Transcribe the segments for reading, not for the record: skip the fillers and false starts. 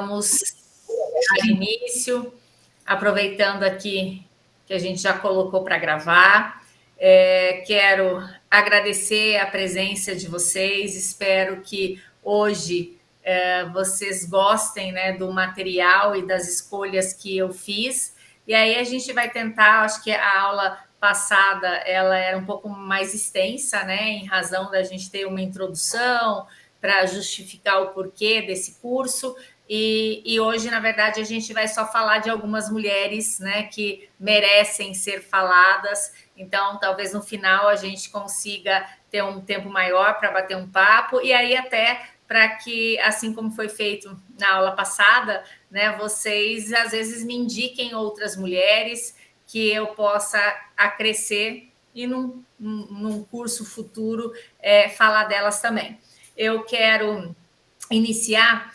vamos dar início, aproveitando aqui que a gente já colocou para gravar. Quero agradecer a presença de vocês, espero que hoje vocês gostem, né, do material e das escolhas que eu fiz. E aí a gente vai tentar, acho que a aula passada ela era um pouco mais extensa, né, em razão da gente ter uma introdução para justificar o porquê desse curso. E hoje, na verdade, a gente vai só falar de algumas mulheres, né, que merecem ser faladas. Então, talvez no final a gente consiga ter um tempo maior para bater um papo, e aí até para que, assim como foi feito na aula passada, né, vocês às vezes me indiquem outras mulheres que eu possa acrescer e num curso futuro falar delas também. Eu quero iniciar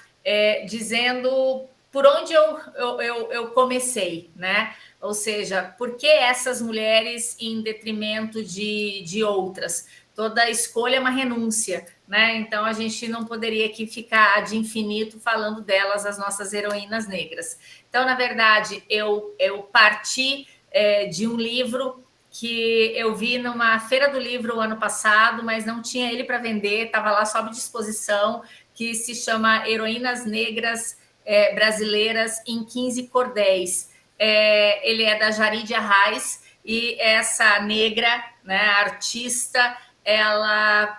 dizendo por onde eu comecei, né? Ou seja, por que essas mulheres em detrimento de outras? Toda escolha é uma renúncia, né? Então a gente não poderia aqui ficar de infinito falando delas, as nossas heroínas negras. Então, na verdade, eu parti de um livro que eu vi numa feira do livro o ano passado, mas não tinha ele para vender, estava lá sob disposição, que se chama Heroínas Negras Brasileiras em 15 Cordéis. Ele é da Jarid Arraes, e essa negra, né, artista,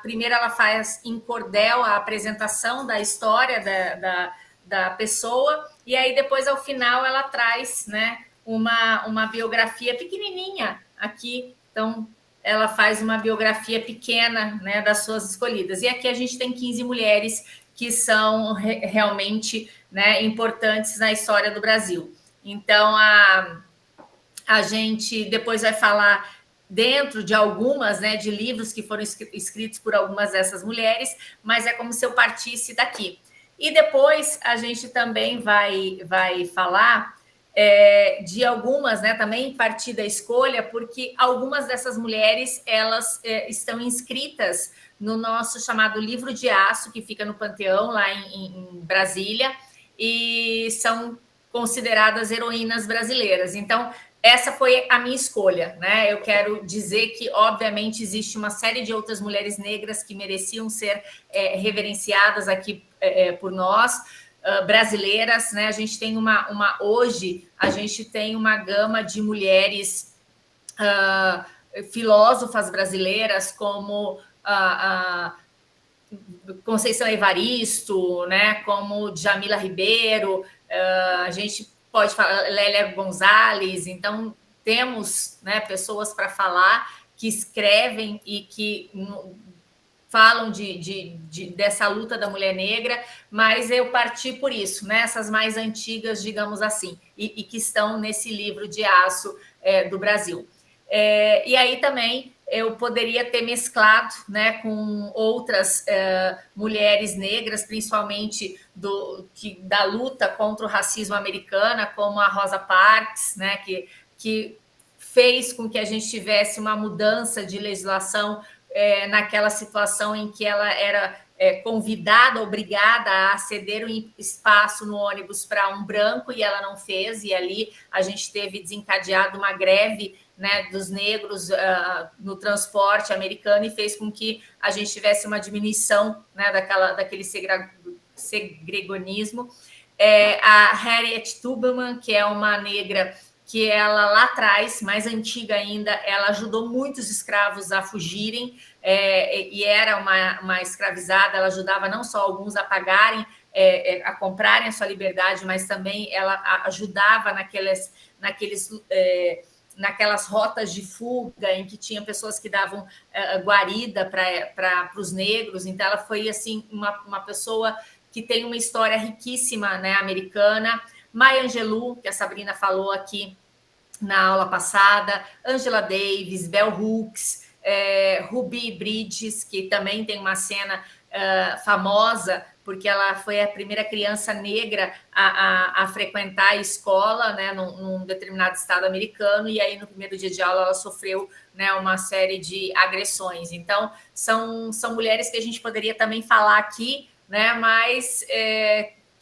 primeiro ela faz em cordel a apresentação da história da pessoa, e aí depois, ao final, ela traz, né, uma biografia pequenininha aqui. Então, ela faz uma biografia pequena, né, das suas escolhidas. E aqui a gente tem 15 mulheres que são realmente, né, importantes na história do Brasil. Então, a gente depois vai falar dentro de algumas, né, de livros que foram escritos por algumas dessas mulheres, mas é como se eu partisse daqui. E depois a gente também vai falar de algumas, né, também partir da escolha, porque algumas dessas mulheres, elas estão inscritas no nosso chamado Livro de Aço, que fica no Panteão, lá em Brasília, e são consideradas heroínas brasileiras. Então, essa foi a minha escolha, né? Eu quero dizer que, obviamente, existe uma série de outras mulheres negras que mereciam ser reverenciadas aqui por nós, brasileiras, né? A gente tem hoje a gente tem uma gama de mulheres filósofas brasileiras, como a Conceição Evaristo, né? Como Djamila Ribeiro, a gente pode falar Lélia Gonzalez. Então temos, né, pessoas para falar que escrevem e que falam dessa luta da mulher negra, mas eu parti por isso, né? Essas mais antigas, digamos assim, e que estão nesse livro de aço do Brasil. E aí também eu poderia ter mesclado, né, com outras mulheres negras, principalmente da luta contra o racismo americana, como a Rosa Parks, né, que fez com que a gente tivesse uma mudança de legislação naquela situação em que ela era convidada, obrigada a ceder um espaço no ônibus para um branco, e ela não fez, e ali a gente teve desencadeado uma greve, né, dos negros no transporte americano, e fez com que a gente tivesse uma diminuição, né, daquele segregonismo. A Harriet Tubman, que é uma negra que ela lá atrás, mais antiga ainda, ela ajudou muitos escravos a fugirem, e era uma escravizada. Ela ajudava não só alguns a pagarem, a comprarem a sua liberdade, mas também ela ajudava naquelas rotas de fuga em que tinha pessoas que davam guarida para os negros. Então ela foi assim uma pessoa que tem uma história riquíssima, né, americana. Maya Angelou, que a Sabrina falou aqui na aula passada, Angela Davis, Bell Hooks, Ruby Bridges, que também tem uma cena famosa, porque ela foi a primeira criança negra a frequentar a escola, né, num determinado estado americano, e aí no primeiro dia de aula ela sofreu, né, uma série de agressões. Então, são mulheres que a gente poderia também falar aqui, né, mas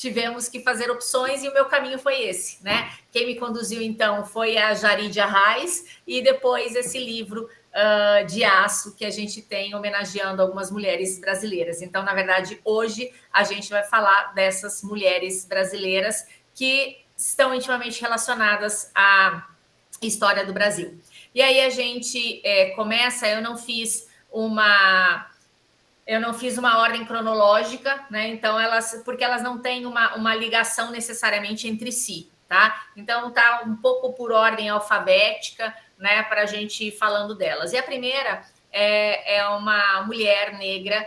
tivemos que fazer opções e o meu caminho foi esse, né? Quem me conduziu, então, foi a Jaridia Reis e depois esse livro de aço que a gente tem homenageando algumas mulheres brasileiras. Então, na verdade, hoje a gente vai falar dessas mulheres brasileiras que estão intimamente relacionadas à história do Brasil. E aí a gente começa, eu não fiz uma ordem cronológica, né? Então, porque elas não têm uma ligação necessariamente entre si, tá? Então, tá um pouco por ordem alfabética, né? Para a gente ir falando delas. E a primeira é uma mulher negra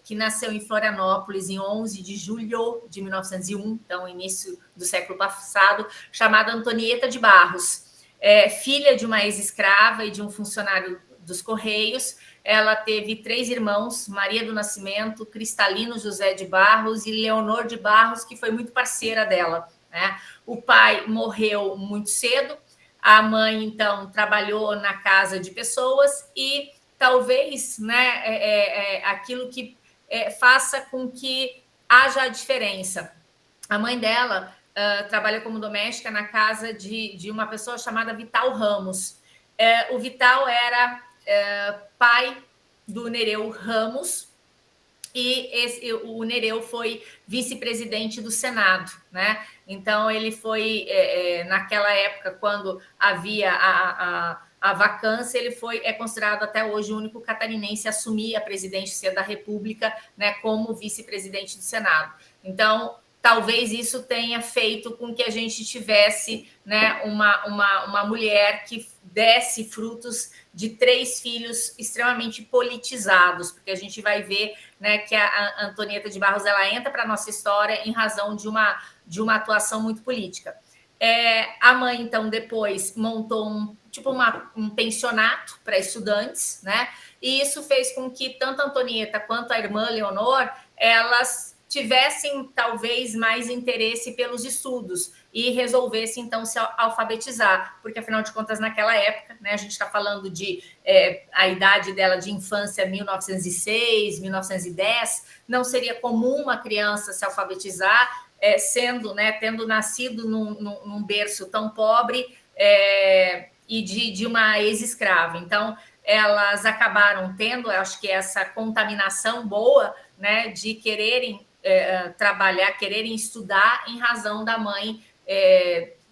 que nasceu em Florianópolis em 11 de julho de 1901, então início do século passado, chamada Antonieta de Barros. Filha de uma ex-escrava e de um funcionário dos Correios. Ela teve 3 irmãos, Maria do Nascimento, Cristalino José de Barros e Leonor de Barros, que foi muito parceira dela, né? O pai morreu muito cedo, a mãe, então, trabalhou na casa de pessoas e talvez, né, aquilo que faça com que haja a diferença. A mãe dela trabalha como doméstica na casa de uma pessoa chamada Vital Ramos. O Vital era pai do Nereu Ramos, e o Nereu foi vice-presidente do Senado, né? Então, ele foi, naquela época, quando havia a vacância, ele é considerado até hoje o único catarinense a assumir a presidência da República, né, como vice-presidente do Senado. Então, talvez isso tenha feito com que a gente tivesse, né, uma mulher que desse frutos de 3 filhos extremamente politizados, porque a gente vai ver, né, que a Antonieta de Barros ela entra para a nossa história em razão de uma atuação muito política. A mãe, então, depois montou um pensionato para estudantes, né? E isso fez com que tanto a Antonieta quanto a irmã Leonor, elas tivessem talvez mais interesse pelos estudos e resolvessem então se alfabetizar, porque afinal de contas naquela época, né, a gente está falando de a idade dela de infância 1906, 1910, não seria comum uma criança se alfabetizar, sendo, né, tendo nascido num berço tão pobre e de uma ex-escrava. Então, elas acabaram tendo, acho que essa contaminação boa, né, de quererem trabalhar, quererem estudar em razão da mãe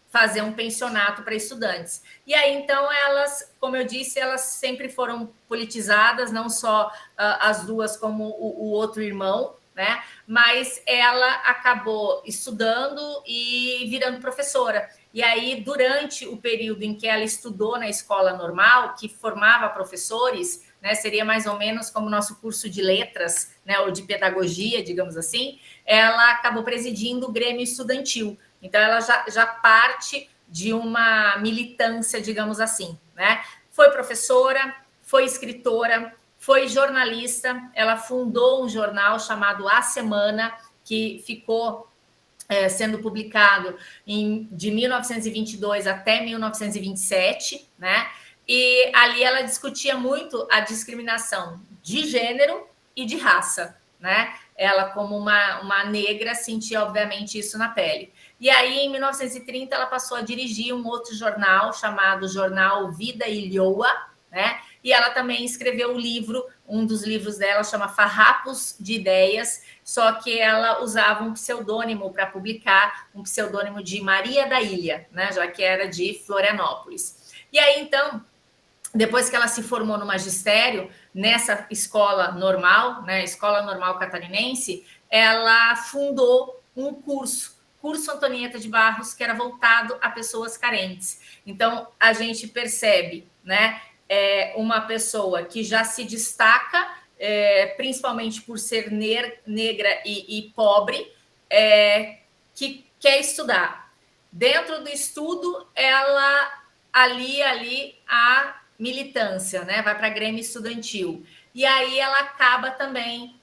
fazer um pensionato para estudantes. E aí, então, elas, como eu disse, elas sempre foram politizadas, não só as duas, como o outro irmão, né? Mas ela acabou estudando e virando professora. E aí, durante o período em que ela estudou na escola normal, que formava professores, né, seria mais ou menos como o nosso curso de letras, né, ou de pedagogia, digamos assim, ela acabou presidindo o Grêmio Estudantil. Então, ela já parte de uma militância, digamos assim, né? Foi professora, foi escritora, foi jornalista, ela fundou um jornal chamado A Semana, que ficou sendo publicado de 1922 até 1927, né? E ali ela discutia muito a discriminação de gênero e de raça, né? Ela, como uma negra, sentia, obviamente, isso na pele. E aí, em 1930, ela passou a dirigir um outro jornal chamado Jornal Vida e Lhoa, né? E ela também escreveu um livro, um dos livros dela chama Farrapos de Ideias, só que ela usava um pseudônimo para publicar, um pseudônimo de Maria da Ilha, né? Já que era de Florianópolis. E aí, então, depois que ela se formou no magistério, nessa escola normal, né, Escola Normal Catarinense, ela fundou um curso Antonieta de Barros, que era voltado a pessoas carentes. Então, a gente percebe, né, uma pessoa que já se destaca, principalmente por ser negra e pobre, que quer estudar. Dentro do estudo, ela ali a militância, né? Vai para Grêmio Estudantil. E aí ela acaba também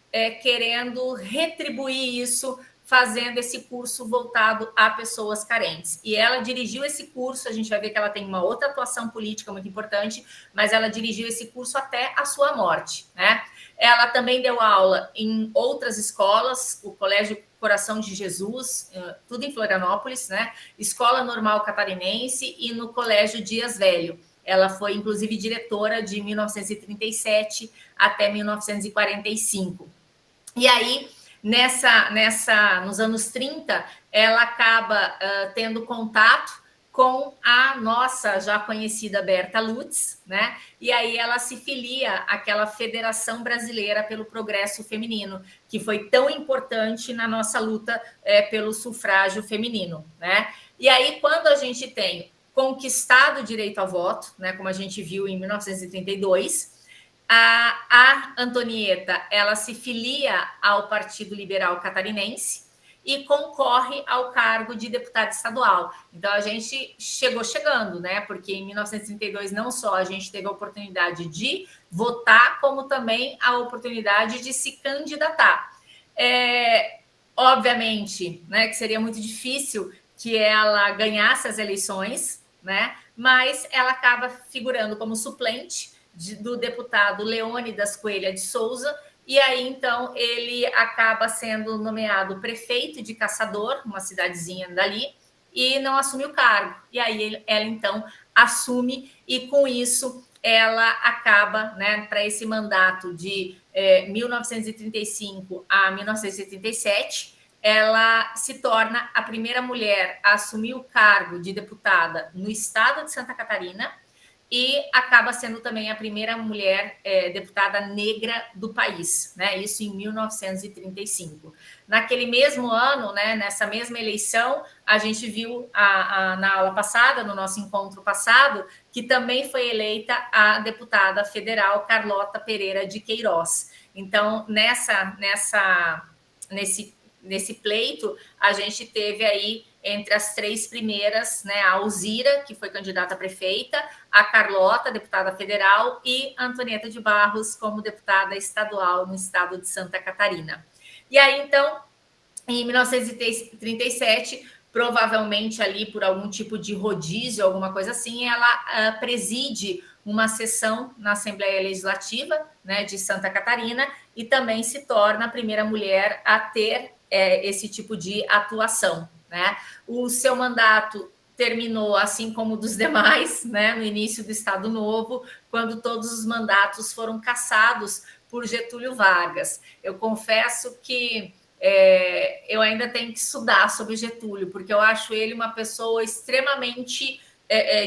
querendo retribuir isso fazendo esse curso voltado a pessoas carentes. E ela dirigiu esse curso, a gente vai ver que ela tem uma outra atuação política muito importante, mas ela dirigiu esse curso até a sua morte, né? Ela também deu aula em outras escolas, o Colégio Coração de Jesus, tudo em Florianópolis, né? Escola Normal Catarinense e no Colégio Dias Velho. Ela foi, inclusive, diretora de 1937 até 1945. E aí, nos anos 30, ela acaba tendo contato com a nossa já conhecida Berta Lutz, né? E aí ela se filia àquela Federação Brasileira pelo Progresso Feminino, que foi tão importante na nossa luta pelo sufrágio feminino, né? E aí, quando a gente tem conquistado o direito ao voto, né, como a gente viu em 1932, a Antonieta, ela se filia ao Partido Liberal Catarinense e concorre ao cargo de deputada estadual. Então, a gente chegando, né? Porque em 1932 não só a gente teve a oportunidade de votar, como também a oportunidade de se candidatar. Obviamente, né, que seria muito difícil que ela ganhasse as eleições, né? Mas ela acaba figurando como suplente do deputado Leônidas Coelho de Souza, e aí, então, ele acaba sendo nomeado prefeito de Caçador, uma cidadezinha dali, e não assume o cargo. E aí, ela, então, assume, e com isso, ela acaba, né, para esse mandato de 1935 a 1937, ela se torna a primeira mulher a assumir o cargo de deputada no estado de Santa Catarina, e acaba sendo também a primeira mulher deputada negra do país, né? Isso em 1935. Naquele mesmo ano, né, nessa mesma eleição, a gente viu na aula passada, no nosso encontro passado, que também foi eleita a deputada federal Carlota Pereira de Queiroz. Então, nesse pleito, a gente teve aí entre as três primeiras, né, a Alzira, que foi candidata a prefeita, a Carlota, deputada federal, e a Antonieta de Barros como deputada estadual no estado de Santa Catarina. E aí, então, em 1937, provavelmente ali por algum tipo de rodízio, alguma coisa assim, ela preside uma sessão na Assembleia Legislativa, né, de Santa Catarina, e também se torna a primeira mulher a ter esse tipo de atuação, né? O seu mandato terminou assim como dos demais, né, no início do Estado Novo, quando todos os mandatos foram cassados por Getúlio Vargas. Eu confesso que eu ainda tenho que estudar sobre Getúlio, porque eu acho ele uma pessoa extremamente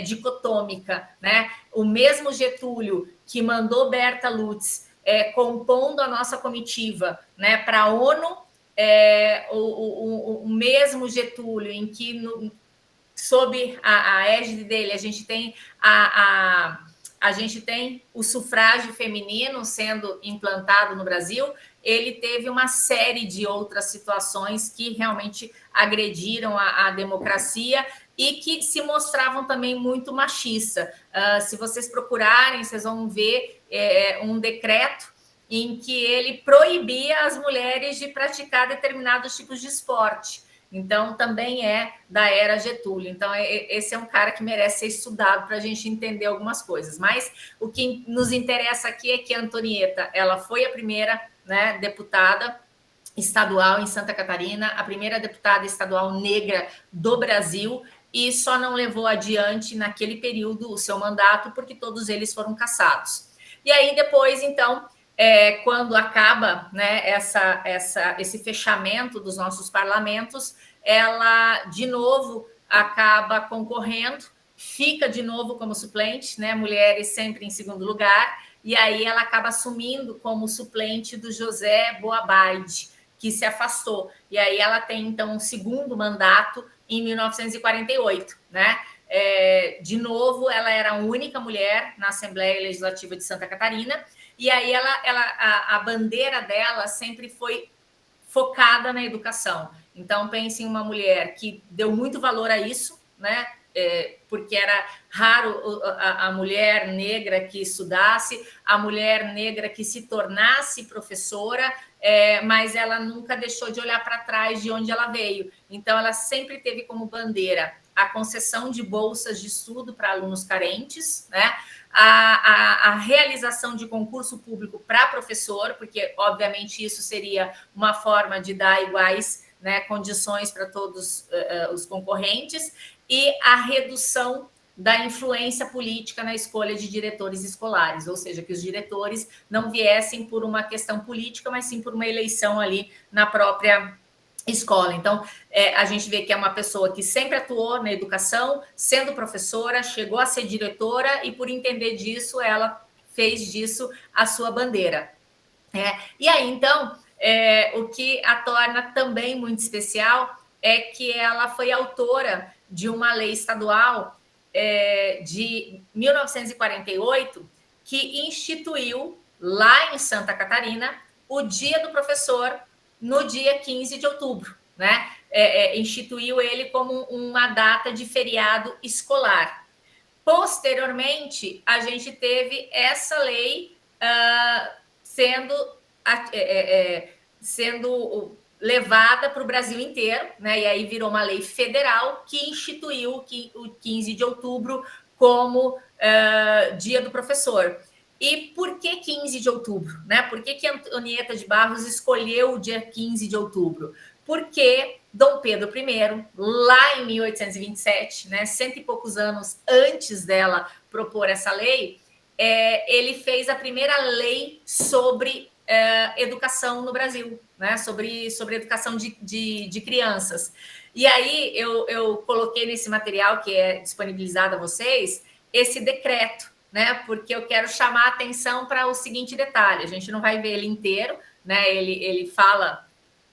dicotômica, né? O mesmo Getúlio que mandou Berta Lutz compondo a nossa comitiva, né, para a ONU, o mesmo Getúlio em que sob a égide dele a gente tem a gente tem o sufrágio feminino sendo implantado no Brasil. Ele teve uma série de outras situações que realmente agrediram a democracia e que se mostravam também muito machista. Se vocês procurarem, vocês vão ver um decreto em que ele proibia as mulheres de praticar determinados tipos de esporte. Então, também é da era Getúlio. Então, esse é um cara que merece ser estudado para a gente entender algumas coisas. Mas o que nos interessa aqui é que a Antonieta, ela foi a primeira, né, deputada estadual em Santa Catarina, a primeira deputada estadual negra do Brasil, e só não levou adiante naquele período o seu mandato porque todos eles foram cassados. E aí depois, então, quando acaba, né, esse fechamento dos nossos parlamentos, ela de novo acaba concorrendo, fica de novo como suplente, né, mulheres sempre em segundo lugar, e aí ela acaba assumindo como suplente do José Boabaide, que se afastou. E aí ela tem, então, um segundo mandato em 1948, né? De novo, ela era a única mulher na Assembleia Legislativa de Santa Catarina, e aí a bandeira dela sempre foi focada na educação. Então, pense em uma mulher que deu muito valor a isso, né? porque era raro a mulher negra que estudasse, a mulher negra que se tornasse professora, mas ela nunca deixou de olhar para trás de onde ela veio. Então, ela sempre teve como bandeira a concessão de bolsas de estudo para alunos carentes, né? A realização de concurso público para professor, porque, obviamente, isso seria uma forma de dar iguais, né, condições para todos os concorrentes, e a redução da influência política na escolha de diretores escolares, ou seja, que os diretores não viessem por uma questão política, mas sim por uma eleição ali na própria escola. Então, a gente vê que é uma pessoa que sempre atuou na educação, sendo professora, chegou a ser diretora e, por entender disso, ela fez disso a sua bandeira. E aí, então, o que a torna também muito especial é que ela foi autora de uma lei estadual de 1948 que instituiu, lá em Santa Catarina, o Dia do Professor no dia 15 de outubro, né? Instituiu ele como uma data de feriado escolar. Posteriormente, a gente teve essa lei sendo levada para o Brasil inteiro, né? E aí virou uma lei federal que instituiu o 15 de outubro como Dia do Professor. E por que 15 de outubro? Né? Por que Antonieta de Barros escolheu o dia 15 de outubro? Porque Dom Pedro I, lá em 1827, né, cento e poucos anos antes dela propor essa lei, ele fez a primeira lei sobre educação no Brasil, né, sobre educação de crianças. E aí eu coloquei nesse material que é disponibilizado a vocês esse decreto, né, porque eu quero chamar a atenção para o seguinte detalhe: a gente não vai ver ele inteiro, né, ele fala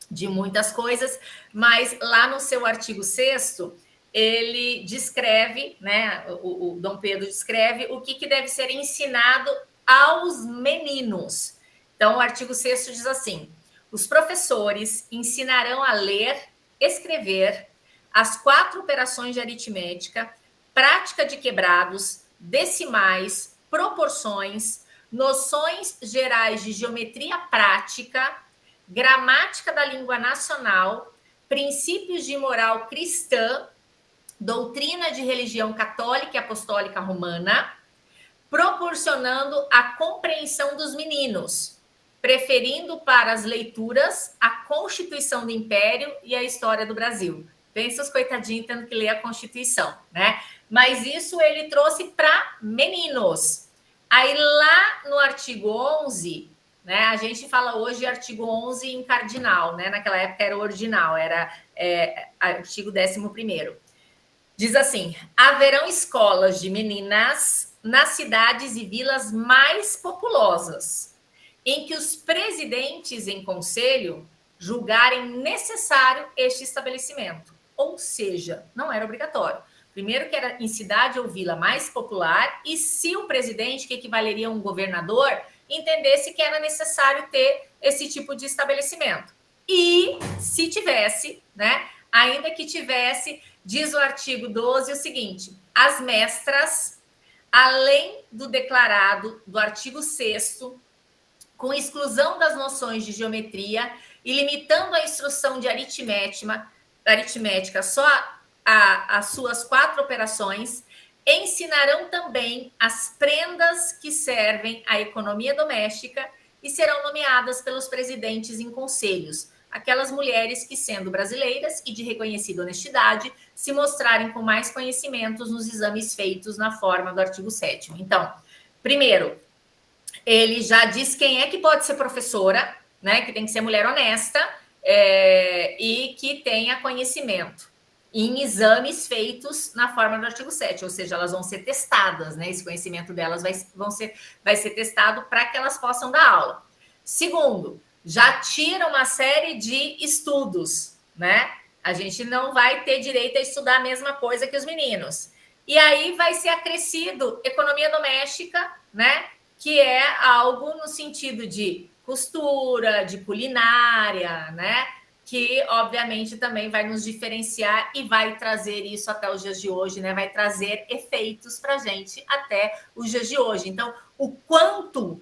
de muitas coisas, mas lá no seu artigo 6º, ele descreve, né, o Dom Pedro descreve o que deve ser ensinado aos meninos. Então, o artigo 6º diz assim: os professores ensinarão a ler, escrever, as 4 operações de aritmética, prática de quebrados, decimais, proporções, noções gerais de geometria prática, gramática da língua nacional, princípios de moral cristã, doutrina de religião católica e apostólica romana, proporcionando a compreensão dos meninos, preferindo para as leituras a Constituição do Império e a História do Brasil. Pensa os coitadinhos tendo que ler a Constituição, né? Mas isso ele trouxe para meninos. Aí lá no artigo 11, né, a gente fala hoje artigo 11 em cardinal, né? Naquela época era o ordinal, era artigo 11º. Diz assim: haverão escolas de meninas nas cidades e vilas mais populosas, em que os presidentes em conselho julgarem necessário este estabelecimento. Ou seja, não era obrigatório. Primeiro que era em cidade ou vila mais popular, e se o presidente, que equivaleria a um governador, entendesse que era necessário ter esse tipo de estabelecimento. E se tivesse, né, ainda que tivesse, diz o artigo 12 o seguinte: as mestras, além do declarado do artigo 6º, com exclusão das noções de geometria e limitando a instrução de aritmética só as suas 4 operações, ensinarão também as prendas que servem à economia doméstica e serão nomeadas pelos presidentes em conselhos, aquelas mulheres que, sendo brasileiras e de reconhecida honestidade, se mostrarem com mais conhecimentos nos exames feitos na forma do artigo 7º. Então, primeiro, ele já diz quem é que pode ser professora, né, que tem que ser mulher honesta e que tenha conhecimento em exames feitos na forma do artigo 7º, ou seja, elas vão ser testadas, né? Esse conhecimento delas vai ser testado para que elas possam dar aula. Segundo, já tira uma série de estudos, né? A gente não vai ter direito a estudar a mesma coisa que os meninos. E aí vai ser acrescido economia doméstica, né? Que é algo no sentido de costura, de culinária, né? que obviamente também vai nos diferenciar e vai trazer isso até os dias de hoje, né? Vai trazer efeitos para a gente até os dias de hoje. Então, o quanto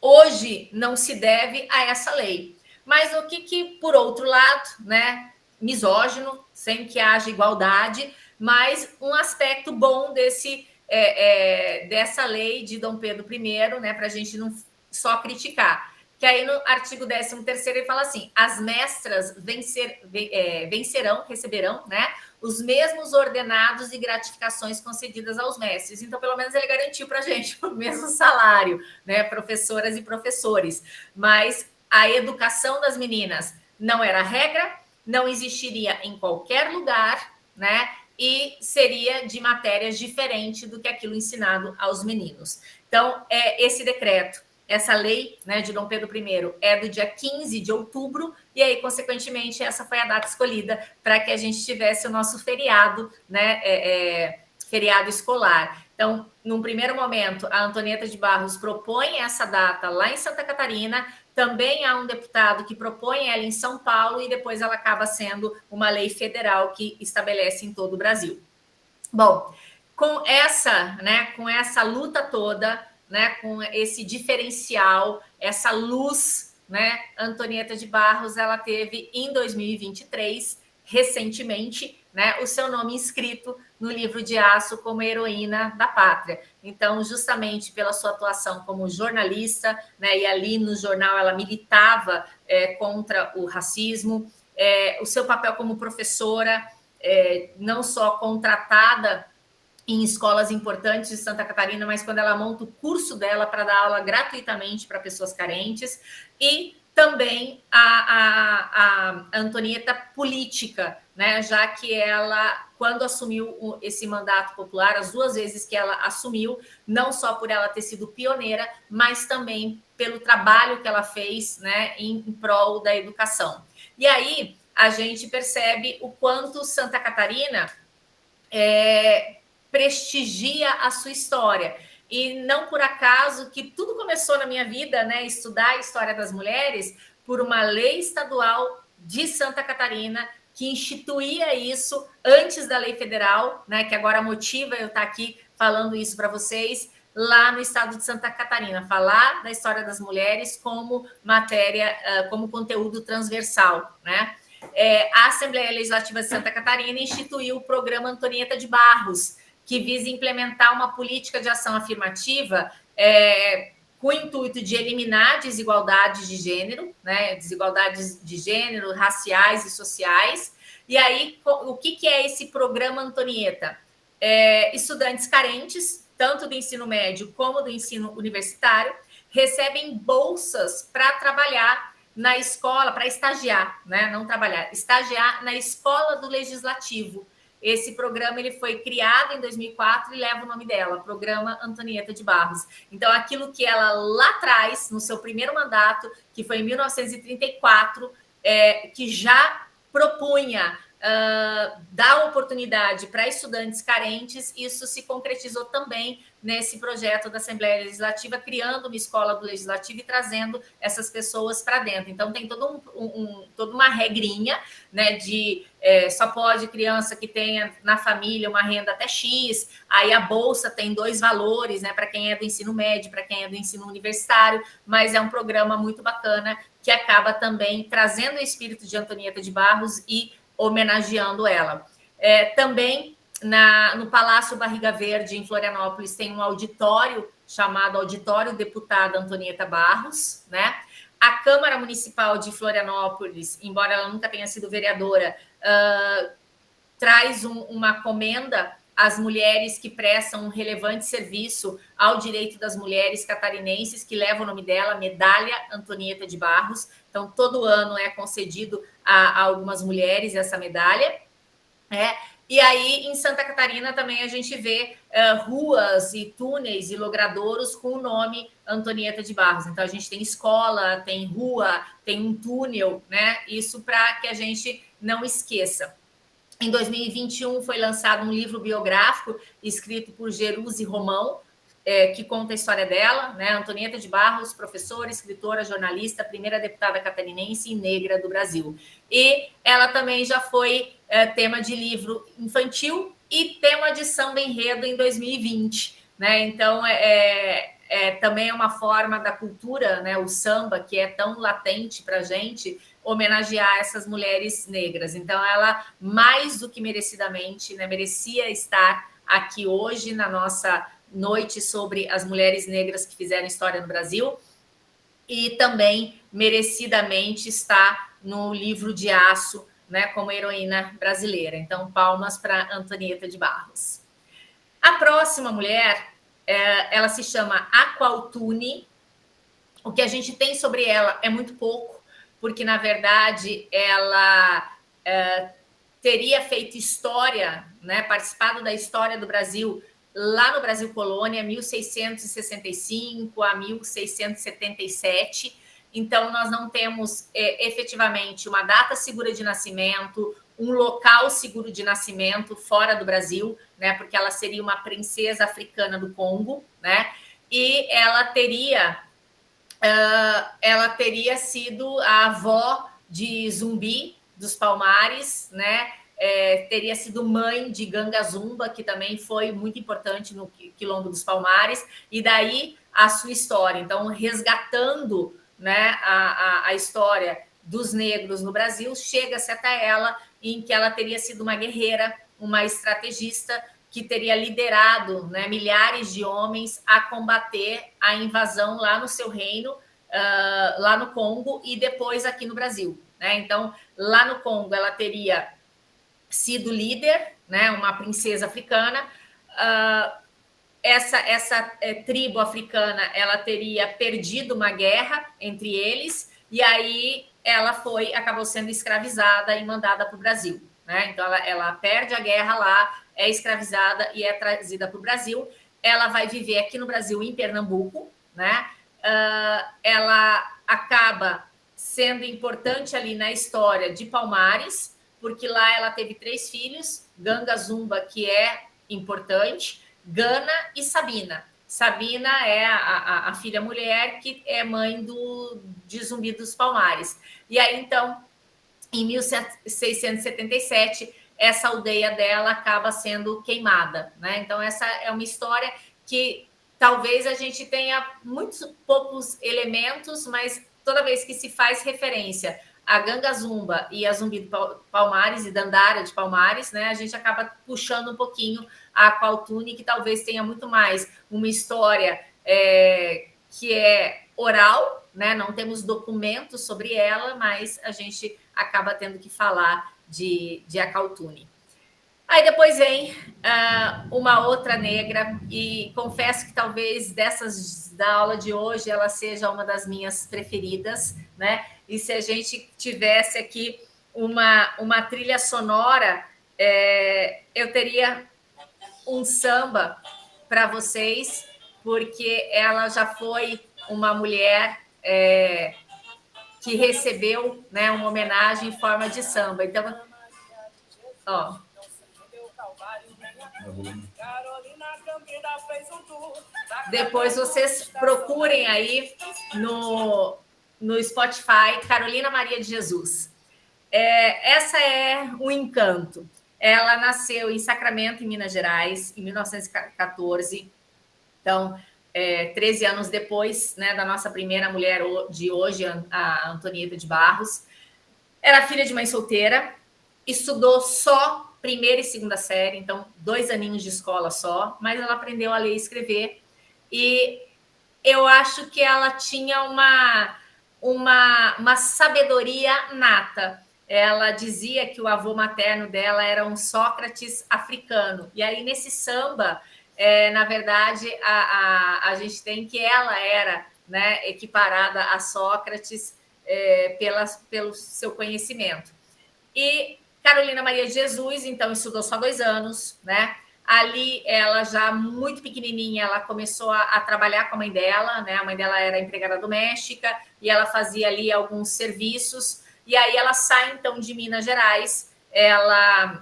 hoje não se deve a essa lei. Mas o que por outro lado, né, misógino, sem que haja igualdade, mas um aspecto bom dessa lei de Dom Pedro I, né, para a gente não só criticar. Que aí no artigo 13º ele fala assim: as mestras vencerão, receberão, né, os mesmos ordenados e gratificações concedidas aos mestres. Então, pelo menos ele garantiu para a gente o mesmo salário, né, professoras e professores. Mas a educação das meninas não era regra, não existiria em qualquer lugar, né? E seria de matérias diferentes do que aquilo ensinado aos meninos. Então, esse decreto, essa lei, né, de Dom Pedro I é do dia 15 de outubro, e aí, consequentemente, essa foi a data escolhida para que a gente tivesse o nosso feriado, né, feriado escolar. Então, num primeiro momento, a Antonieta de Barros propõe essa data lá em Santa Catarina, também há um deputado que propõe ela em São Paulo, e depois ela acaba sendo uma lei federal que estabelece em todo o Brasil. Bom, com essa luta toda, né, com esse diferencial, essa luz, né, Antonieta de Barros, ela teve em 2023, recentemente, né, o seu nome inscrito no livro de aço como heroína da pátria. Então, justamente pela sua atuação como jornalista, né, e ali no jornal ela militava contra o racismo, o seu papel como professora, não só contratada em escolas importantes de Santa Catarina, mas quando ela monta o curso dela para dar aula gratuitamente para pessoas carentes, e também a Antonieta política, né? Já que ela, quando assumiu esse mandato popular, as 2 vezes que ela assumiu, não só por ela ter sido pioneira, mas também pelo trabalho que ela fez, né, em prol da educação. E aí a gente percebe o quanto Santa Catarina prestigia a sua história. E não por acaso que tudo começou na minha vida, né, estudar a história das mulheres, por uma lei estadual de Santa Catarina que instituía isso antes da lei federal, né, que agora motiva eu estar aqui falando isso para vocês, lá no estado de Santa Catarina, falar da história das mulheres como matéria, como conteúdo transversal, né? A Assembleia Legislativa de Santa Catarina instituiu o programa Antonieta de Barros, que visa implementar uma política de ação afirmativa com o intuito de eliminar desigualdades de gênero, né, desigualdades de gênero, raciais e sociais. E aí, o que é esse programa Antonieta? Estudantes carentes, tanto do ensino médio como do ensino universitário, recebem bolsas para trabalhar na escola, para estagiar, né? Não trabalhar, estagiar na escola do legislativo. Esse programa ele foi criado em 2004 e leva o nome dela, Programa Antonieta de Barros. Então, aquilo que ela lá atrás, no seu primeiro mandato, que foi em 1934, que já propunha dar oportunidade para estudantes carentes, isso se concretizou também nesse projeto da Assembleia Legislativa, criando uma escola do Legislativo e trazendo essas pessoas para dentro. Então, tem toda uma regrinha, né, de só pode criança que tenha na família uma renda até X, aí a bolsa tem 2 valores, né, para quem é do ensino médio, para quem é do ensino universitário, mas é um programa muito bacana que acaba também trazendo o espírito de Antonieta de Barros e homenageando ela. Também no Palácio Barriga Verde, em Florianópolis, tem um auditório chamado Auditório Deputada Antonieta Barros, né? A Câmara Municipal de Florianópolis, embora ela nunca tenha sido vereadora, traz uma comenda às mulheres que prestam um relevante serviço ao direito das mulheres catarinenses, que leva o nome dela, Medalha Antonieta de Barros. Então, todo ano é concedido a algumas mulheres essa medalha. E aí, em Santa Catarina, também a gente vê ruas e túneis e logradouros com o nome Antonieta de Barros. Então, a gente tem escola, tem rua, tem um túnel, né? Isso para que a gente não esqueça. Em 2021, foi lançado um livro biográfico escrito por Jeruse Romão, que conta a história dela, né? Antonieta de Barros, professora, escritora, jornalista, primeira deputada catarinense e negra do Brasil. E ela também já foi tema de livro infantil e tema de samba enredo em 2020, né? Então, também é uma forma da cultura, né? O samba, que é tão latente para a gente, homenagear essas mulheres negras. Então, ela, mais do que merecidamente, né, merecia estar aqui hoje na nossa noite sobre as mulheres negras que fizeram história no Brasil, e também merecidamente está no livro de Aço, né, como heroína brasileira. Então, palmas para Antonieta de Barros. A próxima mulher, ela se chama Aqualtune. O que a gente tem sobre ela é muito pouco, porque, na verdade, ela teria feito história, né, participado da história do Brasil lá no Brasil Colônia, 1665 a 1677. Então, nós não temos efetivamente uma data segura de nascimento, um local seguro de nascimento fora do Brasil, né? Porque ela seria uma princesa africana do Congo, né? E ela teria sido a avó de Zumbi dos Palmares, né? Teria sido mãe de Ganga Zumba, que também foi muito importante no Quilombo dos Palmares, e daí a sua história. Então, resgatando, né, a história dos negros no Brasil, chega-se até ela, em que ela teria sido uma guerreira, uma estrategista, que teria liderado, né, milhares de homens a combater a invasão lá no seu reino, lá no Congo, e depois aqui no Brasil, né? Então, lá no Congo, ela teria sido líder, né, uma princesa africana. Essa tribo africana, ela teria perdido uma guerra entre eles, e aí ela acabou sendo escravizada e mandada para o Brasil, né? Então ela perde a guerra lá, é escravizada e é trazida para o Brasil. Ela vai viver aqui no Brasil, em Pernambuco, né? Ela acaba sendo importante ali na história de Palmares, porque lá ela teve 3 filhos, Ganga Zumba, que é importante, Gana e Sabina. Sabina é a filha mulher, que é mãe de Zumbi dos Palmares. E aí, então, em 1677, essa aldeia dela acaba sendo queimada, né? Então, essa é uma história que talvez a gente tenha muitos poucos elementos, mas toda vez que se faz referência a Ganga Zumba e a Zumbi de Palmares e Dandara de Palmares, né, a gente acaba puxando um pouquinho a Aqualtune, que talvez tenha muito mais uma história que é oral, né? Não temos documentos sobre ela, mas a gente acaba tendo que falar de Aqualtune. Aí depois vem uma outra negra, e confesso que talvez dessas da aula de hoje ela seja uma das minhas preferidas, né? E se a gente tivesse aqui uma trilha sonora, eu teria um samba para vocês, porque ela já foi uma mulher que recebeu, né, uma homenagem em forma de samba. Então, ó. Depois vocês procurem aí no Spotify, Carolina Maria de Jesus. Essa é o encanto. Ela nasceu em Sacramento, em Minas Gerais, em 1914. Então, 13 anos depois, né, da nossa primeira mulher de hoje, a Antonieta de Barros. Era filha de mãe solteira, estudou só primeira e segunda série, então 2 aninhos de escola só, mas ela aprendeu a ler e escrever, e eu acho que ela tinha uma sabedoria nata. Ela dizia que o avô materno dela era um Sócrates africano, e aí nesse samba, na verdade, a gente tem que ela era, né, equiparada a Sócrates pelo seu conhecimento. E Carolina Maria de Jesus, então, estudou só 2 anos, né? Ali, ela já muito pequenininha, ela começou a trabalhar com a mãe dela, né? A mãe dela era empregada doméstica e ela fazia ali alguns serviços. E aí ela sai, então, de Minas Gerais, ela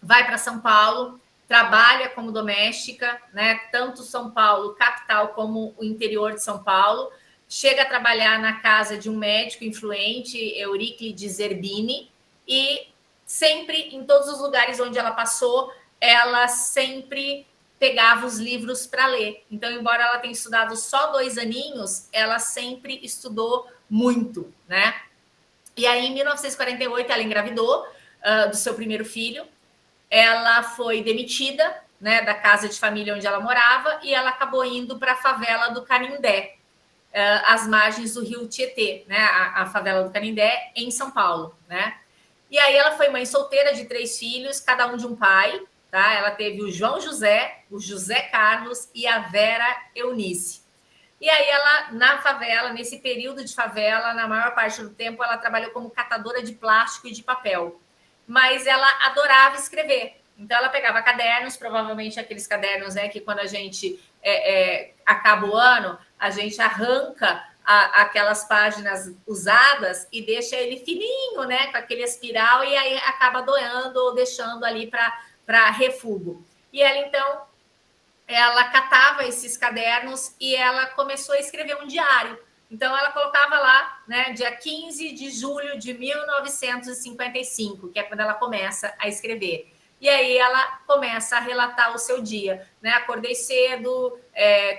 vai para São Paulo, trabalha como doméstica, né? Tanto São Paulo, capital, como o interior de São Paulo. Chega a trabalhar na casa de um médico influente, Euríclides Zerbini, e sempre, em todos os lugares onde ela passou, ela sempre pegava os livros para ler. Então, embora ela tenha estudado só 2 aninhos, ela sempre estudou muito, né? E aí, em 1948, ela engravidou do seu primeiro filho. Ela foi demitida, né, da casa de família onde ela morava, e ela acabou indo para a favela do Canindé, às margens do rio Tietê, né, a favela do Canindé, em São Paulo, né? E aí ela foi mãe solteira de 3 filhos, cada um de um pai, tá? Ela teve o João José, o José Carlos e a Vera Eunice. E aí ela, na favela, nesse período de favela, na maior parte do tempo, ela trabalhou como catadora de plástico e de papel. Mas ela adorava escrever. Então ela pegava cadernos, provavelmente aqueles cadernos, né, que quando a gente acaba o ano, a gente arranca aquelas páginas usadas e deixa ele fininho, né, com aquele espiral, e aí acaba doando ou deixando ali para refúgio. E ela, então, ela catava esses cadernos e ela começou a escrever um diário. Então, ela colocava lá, né, dia 15 de julho de 1955, que é quando ela começa a escrever. E aí ela começa a relatar o seu dia, né? Acordei cedo,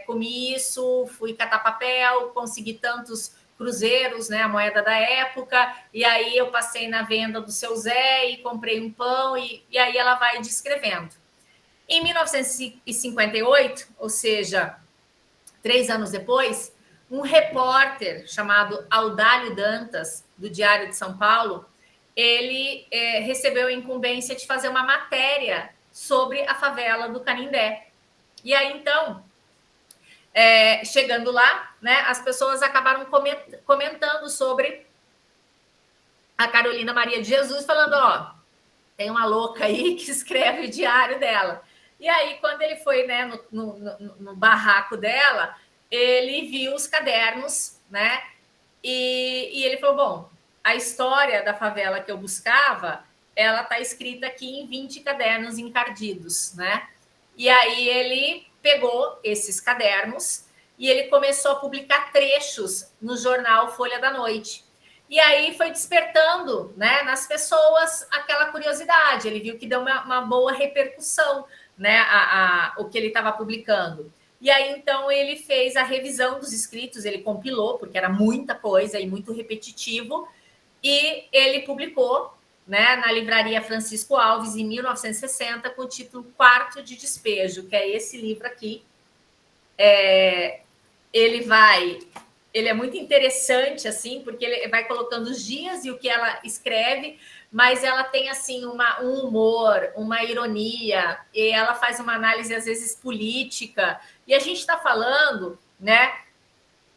comi isso, fui catar papel, consegui tantos cruzeiros, né, a moeda da época, e aí eu passei na venda do seu Zé e comprei um pão, e aí ela vai descrevendo. Em 1958, ou seja, 3 anos depois, um repórter chamado Audálio Dantas, do Diário de São Paulo, ele recebeu a incumbência de fazer uma matéria sobre a favela do Canindé. E aí, então, chegando lá, né, as pessoas acabaram comentando sobre a Carolina Maria de Jesus, falando, ó, tem uma louca aí que escreve o diário dela. E aí, quando ele foi, né, no barraco dela, ele viu os cadernos, né? E ele falou, bom, a história da favela que eu buscava, ela está escrita aqui em 20 cadernos encardidos, né? E aí ele pegou esses cadernos e ele começou a publicar trechos no jornal Folha da Noite. E aí foi despertando, né, nas pessoas aquela curiosidade. Ele viu que deu uma boa repercussão, né, o que ele estava publicando. E aí, então, ele fez a revisão dos escritos, ele compilou, porque era muita coisa e muito repetitivo, e ele publicou, né, na livraria Francisco Alves, em 1960, com o título Quarto de Despejo, que é esse livro aqui. Ele é muito interessante, assim, porque ele vai colocando os dias e o que ela escreve, mas ela tem, assim, um humor, uma ironia, e ela faz uma análise, às vezes, política. E a gente está falando, né,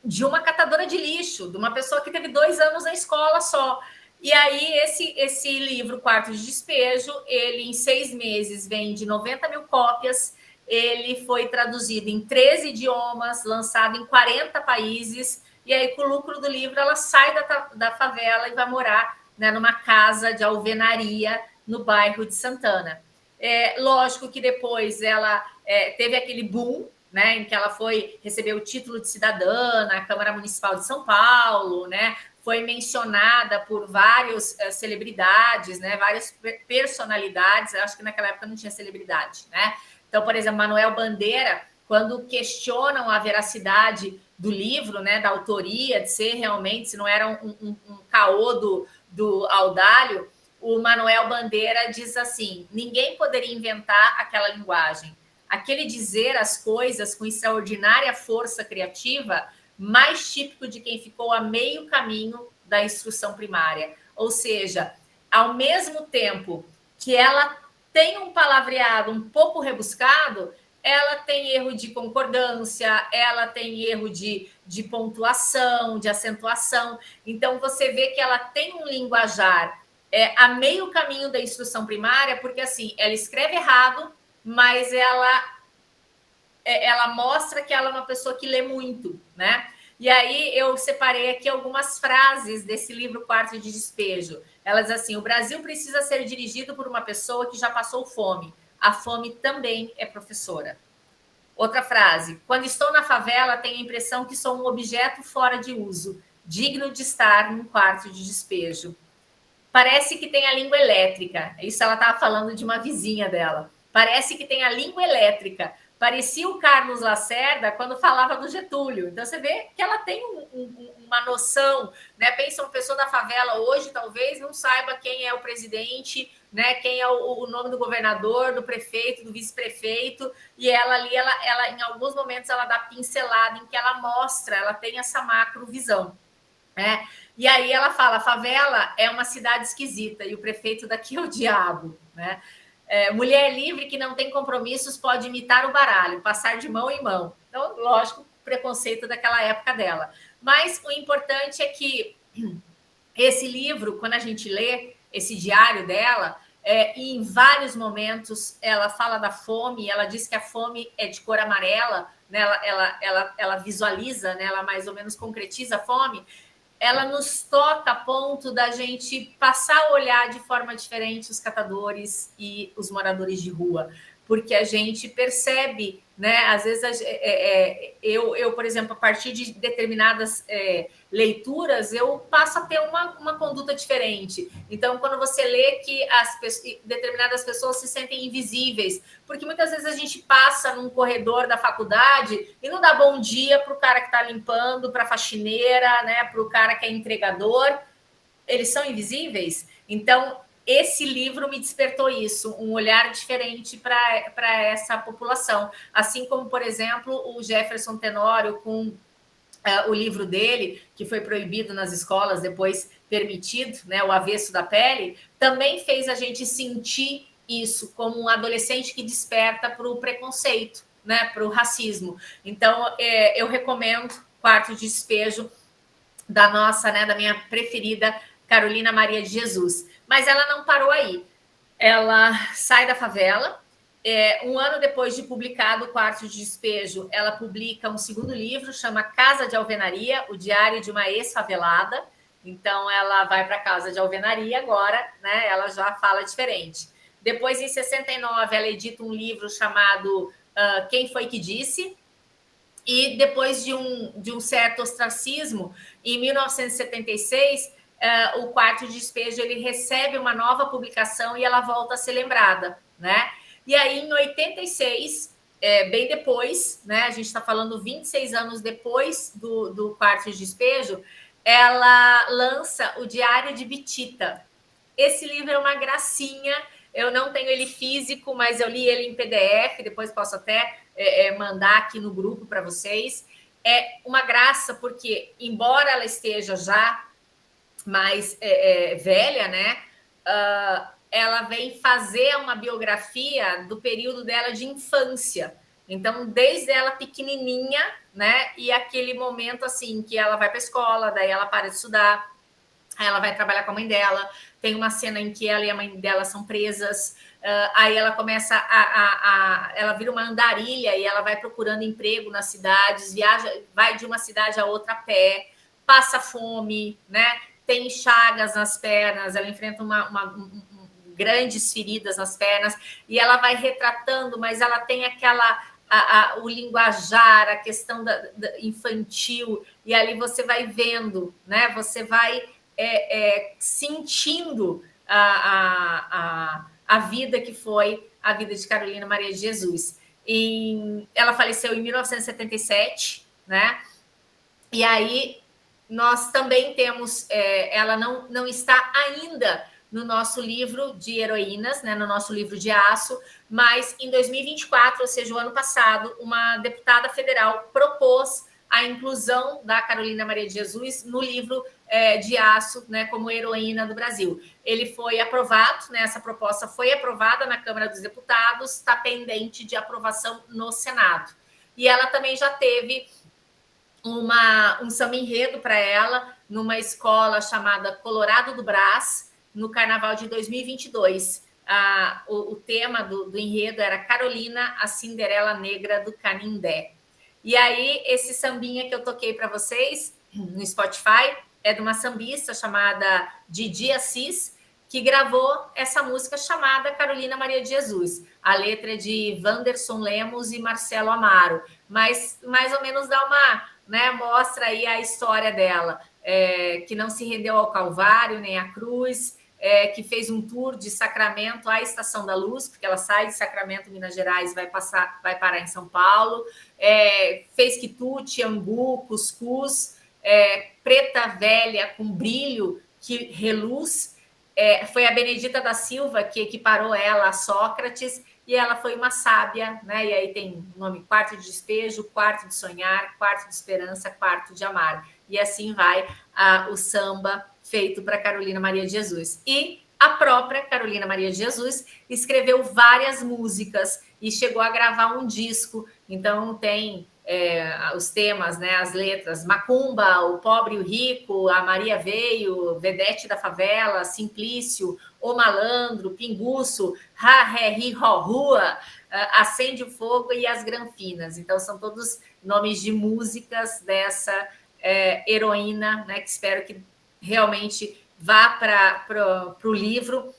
de uma catadora de lixo, de uma pessoa que teve 2 anos na escola só. E aí, esse livro, Quarto de Despejo, ele, em 6 meses, vende 90 mil cópias. Ele foi traduzido em 13 idiomas, lançado em 40 países, e aí, com o lucro do livro, ela sai da favela e vai morar, né, numa casa de alvenaria no bairro de Santana. Lógico que depois ela teve aquele boom, né, em que ela recebeu o título de cidadã na Câmara Municipal de São Paulo, né, foi mencionada por várias celebridades, né, várias personalidades. Eu acho que naquela época não tinha celebridade, né? Então, por exemplo, Manuel Bandeira, quando questionam a veracidade do livro, né, da autoria, de ser realmente, se não era um caô do Audálio, o Manuel Bandeira diz assim: ninguém poderia inventar aquela linguagem. Aquele dizer as coisas com extraordinária força criativa, mais típico de quem ficou a meio caminho da instrução primária. Ou seja, ao mesmo tempo que ela tem um palavreado um pouco rebuscado, ela tem erro de concordância, ela tem erro de pontuação, de acentuação. Então, você vê que ela tem um linguajar a meio caminho da instrução primária, porque, assim, ela escreve errado, mas ela mostra que ela é uma pessoa que lê muito, né? E aí eu separei aqui algumas frases desse livro Quarto de Despejo. Elas assim: o Brasil precisa ser dirigido por uma pessoa que já passou fome. a fome também é professora. Outra frase: quando estou na favela, tenho a impressão que sou um objeto fora de uso, digno de estar num quarto de despejo. Parece que tem a língua elétrica. Isso ela estava falando de uma vizinha dela. Parece que tem a língua elétrica. Parecia o Carlos Lacerda quando falava do Getúlio. Então você vê que ela tem uma noção, né? Pensa uma pessoa da favela hoje, talvez não saiba quem é o presidente, né? Quem é o nome do governador, do prefeito, do vice-prefeito, e ela ali, ela em alguns momentos ela dá pincelada em que ela mostra, ela tem essa macrovisão, né? E aí ela fala: a favela é uma cidade esquisita e o prefeito daqui é o diabo, né? Mulher livre que não tem compromissos pode imitar o baralho, passar de mão em mão. Então, lógico, preconceito daquela época dela. Mas o importante é que esse livro, quando a gente lê esse diário dela, e em vários momentos ela fala da fome, ela diz que a fome é de cor amarela, né? Ela visualiza, né? Ela mais ou menos concretiza a fome. Ela nos toca a ponto da gente passar a olhar de forma diferente os catadores e os moradores de rua, porque a gente percebe, né? Às vezes eu, por exemplo, a partir de determinadas leituras, eu passo a ter uma conduta diferente. Então, quando você lê que determinadas pessoas se sentem invisíveis, porque muitas vezes a gente passa num corredor da faculdade e não dá bom dia para o cara que está limpando, para a faxineira, né? Para o cara que é entregador, eles são invisíveis. Então, esse livro me despertou isso, um olhar diferente para essa população. Assim como, por exemplo, o Jefferson Tenório, com o livro dele, que foi proibido nas escolas, depois permitido, né, O Avesso da Pele, também fez a gente sentir isso como um adolescente que desperta para o preconceito, né, para o racismo. Então, eu recomendo Quarto de Despejo, da minha preferida, Carolina Maria de Jesus. Mas ela não parou aí. Ela sai da favela. Um ano depois de publicado o Quarto de Despejo, ela publica um segundo livro, chama Casa de Alvenaria, o diário de uma ex-favelada. Então, ela vai para a Casa de Alvenaria agora, né? Ela já fala diferente. Depois, em 69, ela edita um livro chamado Quem Foi Que Disse? E depois de um certo ostracismo, em 1976, o Quarto de Despejo ele recebe uma nova publicação e ela volta a ser lembrada, né? E aí, em 86, bem depois, né? A gente está falando 26 anos depois do Quarto de Despejo, ela lança o Diário de Bitita. Esse livro é uma gracinha. Eu não tenho ele físico, mas eu li ele em PDF, depois posso até mandar aqui no grupo para vocês. É uma graça, porque, embora ela esteja já mais velha, né? Ela vem fazer uma biografia do período dela de infância. Então, desde ela pequenininha, né? E aquele momento, assim, que ela vai para a escola, daí ela para de estudar, aí ela vai trabalhar com a mãe dela. Tem uma cena em que ela e a mãe dela são presas. Aí ela começa ela vira uma andarilha e ela vai procurando emprego nas cidades, vai de uma cidade a outra a pé, passa fome, né? Tem chagas nas pernas, ela enfrenta grandes feridas nas pernas e ela vai retratando, mas ela tem o linguajar, a questão da infantil, e ali você vai vendo, né? Você vai sentindo a vida que foi a vida de Carolina Maria de Jesus. Ela faleceu em 1977, né? E aí nós também temos, ela não está ainda no nosso livro de heroínas, né, no nosso livro de aço, mas em 2024, ou seja, o ano passado, uma deputada federal propôs a inclusão da Carolina Maria de Jesus no livro de aço, né, como heroína do Brasil. Ele foi aprovado, né, essa proposta foi aprovada na Câmara dos Deputados, está pendente de aprovação no Senado. E ela também já teve um samba enredo para ela numa escola chamada Colorado do Brás, no Carnaval de 2022. O tema do enredo era Carolina, a Cinderela Negra do Canindé. E aí, esse sambinha que eu toquei para vocês no Spotify é de uma sambista chamada Didi Assis, que gravou essa música chamada Carolina Maria de Jesus. A letra é de Wanderson Lemos e Marcelo Amaro, mas mais ou menos dá uma, né, mostra aí a história dela, que não se rendeu ao Calvário nem à cruz, que fez um tour de Sacramento à Estação da Luz, porque ela sai de Sacramento, Minas Gerais, vai parar em São Paulo, fez quitute, angu, cuscuz, preta velha com brilho que reluz. Foi a Benedita da Silva que equiparou ela a Sócrates, e ela foi uma sábia, né? E aí tem o nome: quarto de despejo, quarto de sonhar, quarto de esperança, quarto de amar. E assim vai o samba feito para Carolina Maria de Jesus. E a própria Carolina Maria de Jesus escreveu várias músicas e chegou a gravar um disco. Então tem os temas, né, as letras: Macumba, o pobre e o rico, a Maria veio, Vedete da favela, Simplício, o malandro, Pinguço, ha, ré, ri, ro, rua, acende o fogo e as granfinas. Então são todos nomes de músicas dessa heroína, né, que espero que realmente vá para o livro.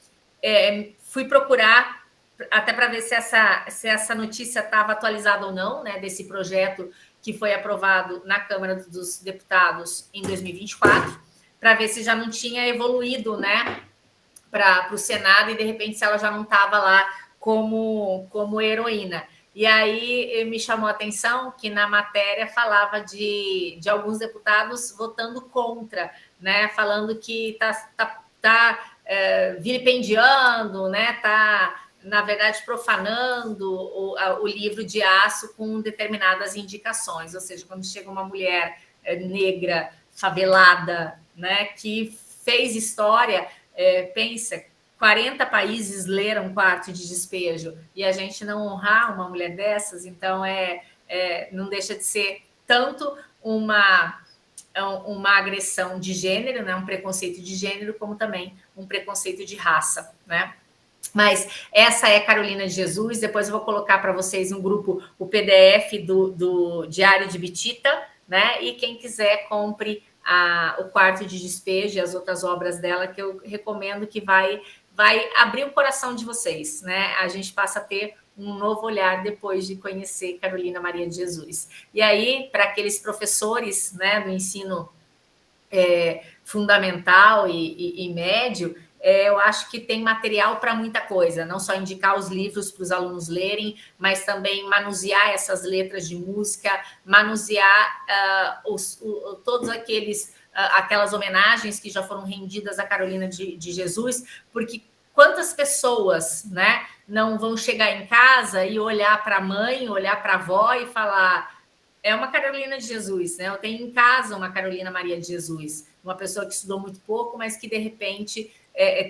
Fui procurar até para ver se essa notícia estava atualizada ou não, né, desse projeto que foi aprovado na Câmara dos Deputados em 2024, para ver se já não tinha evoluído, né, para o Senado, e de repente se ela já não estava lá como heroína. E aí me chamou a atenção que na matéria falava de alguns deputados votando contra, né, falando que tá vilipendiando, né, tá, na verdade, profanando o livro de Aço com determinadas indicações. Ou seja, quando chega uma mulher negra, favelada, né, que fez história, pensa, 40 países leram Quarto de Despejo, e a gente não honrar uma mulher dessas, então não deixa de ser tanto uma agressão de gênero, né, um preconceito de gênero, como também um preconceito de raça, né? Mas essa é Carolina de Jesus. Depois eu vou colocar para vocês no grupo o PDF do Diário de Bitita, né? E quem quiser, compre o Quarto de Despejo e as outras obras dela, que eu recomendo, que vai abrir o coração de vocês, né? A gente passa a ter um novo olhar depois de conhecer Carolina Maria de Jesus. E aí, para aqueles professores, né, do ensino fundamental e médio, eu acho que tem material para muita coisa, não só indicar os livros para os alunos lerem, mas também manusear essas letras de música, manusear todos aquelas homenagens que já foram rendidas a Carolina de Jesus, porque quantas pessoas, né, não vão chegar em casa e olhar para a mãe, olhar para a avó e falar: é uma Carolina de Jesus, né? Eu tenho em casa uma Carolina Maria de Jesus, uma pessoa que estudou muito pouco, mas que de repente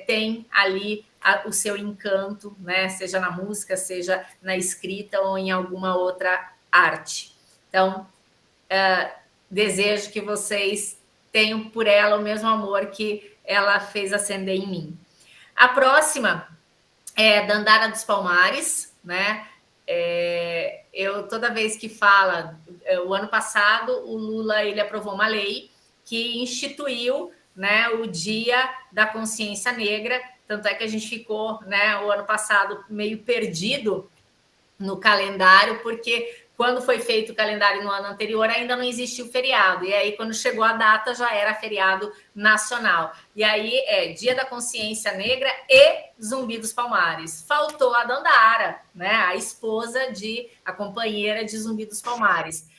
tem ali o seu encanto, né? Seja na música, seja na escrita ou em alguma outra arte. Então, desejo que vocês tenham por ela o mesmo amor que ela fez acender em mim. A próxima é Dandara dos Palmares, né? Eu, toda vez que fala, o ano passado o Lula ele aprovou uma lei que instituiu, né, o Dia da Consciência Negra, tanto é que a gente ficou, né, o ano passado meio perdido no calendário, porque quando foi feito o calendário no ano anterior ainda não existia o feriado, e aí quando chegou a data já era feriado nacional. E aí Dia da Consciência Negra e Zumbi dos Palmares. Faltou a Dandara, né, a companheira de Zumbi dos Palmares.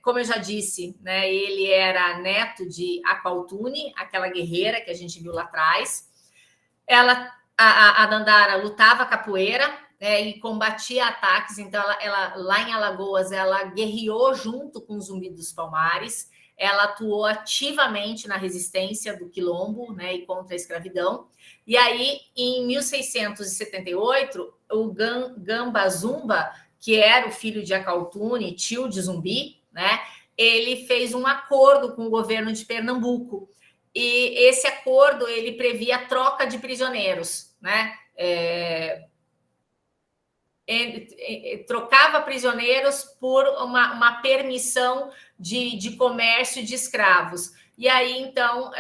Como eu já disse, né, ele era neto de Aqualtune, aquela guerreira que a gente viu lá atrás. A Dandara lutava capoeira, e combatia ataques. Então, ela lá em Alagoas, ela guerreou junto com o Zumbi dos Palmares, ela atuou ativamente na resistência do Quilombo, né, e contra a escravidão. E aí, em 1678, o Gamba Zumba, que era o filho de Aqualtune, tio de Zumbi, né, ele fez um acordo com o governo de Pernambuco. E esse acordo ele previa a troca de prisioneiros, né? Trocava prisioneiros por uma permissão de comércio de escravos. E aí, então,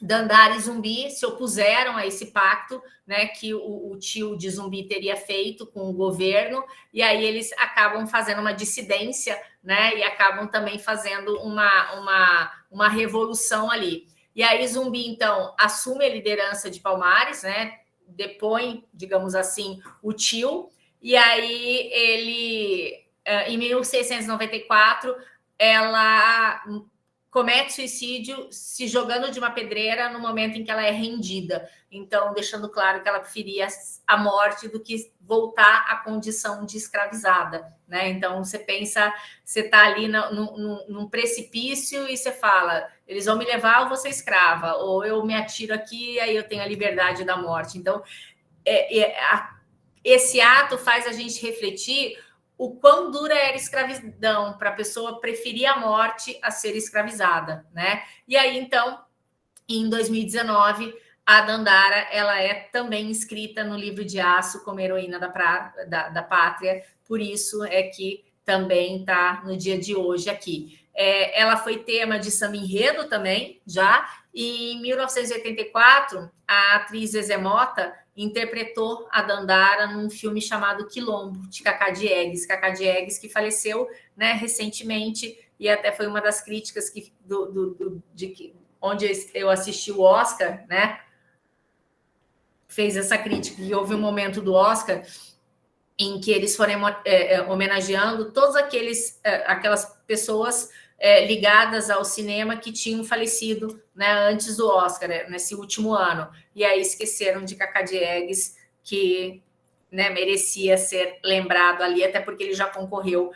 Dandara e Zumbi se opuseram a esse pacto, né, que o tio de Zumbi teria feito com o governo, e aí eles acabam fazendo uma dissidência, né, e acabam também fazendo uma revolução ali. E aí Zumbi, então, assume a liderança de Palmares, né, depõe, digamos assim, o tio, e aí ele, em 1694, ela comete suicídio se jogando de uma pedreira no momento em que ela é rendida. Então, deixando claro que ela preferia a morte do que voltar à condição de escravizada, né? Então, você pensa, você está ali num precipício e você fala, eles vão me levar ou vou ser escrava, ou eu me atiro aqui e aí eu tenho a liberdade da morte. Então, esse ato faz a gente refletir o quão dura era a escravidão para a pessoa preferir a morte a ser escravizada, né? E aí, então, em 2019, a Dandara, ela é também inscrita no livro de Aço como heroína da pátria, por isso é que também está no dia de hoje aqui. Ela foi tema de samba enredo também, já, e em 1984, a atriz Zezé Mota interpretou a Dandara num filme chamado Quilombo, de Cacá Diegues. Cacá Diegues, que faleceu, né, recentemente, e até foi uma das críticas onde eu assisti o Oscar, né, fez essa crítica, e houve um momento do Oscar em que eles foram homenageando todas aquelas pessoas ligadas ao cinema que tinham falecido, né, antes do Oscar, nesse último ano. E aí esqueceram de Cacá Diegues, que, né, merecia ser lembrado ali, até porque ele já concorreu,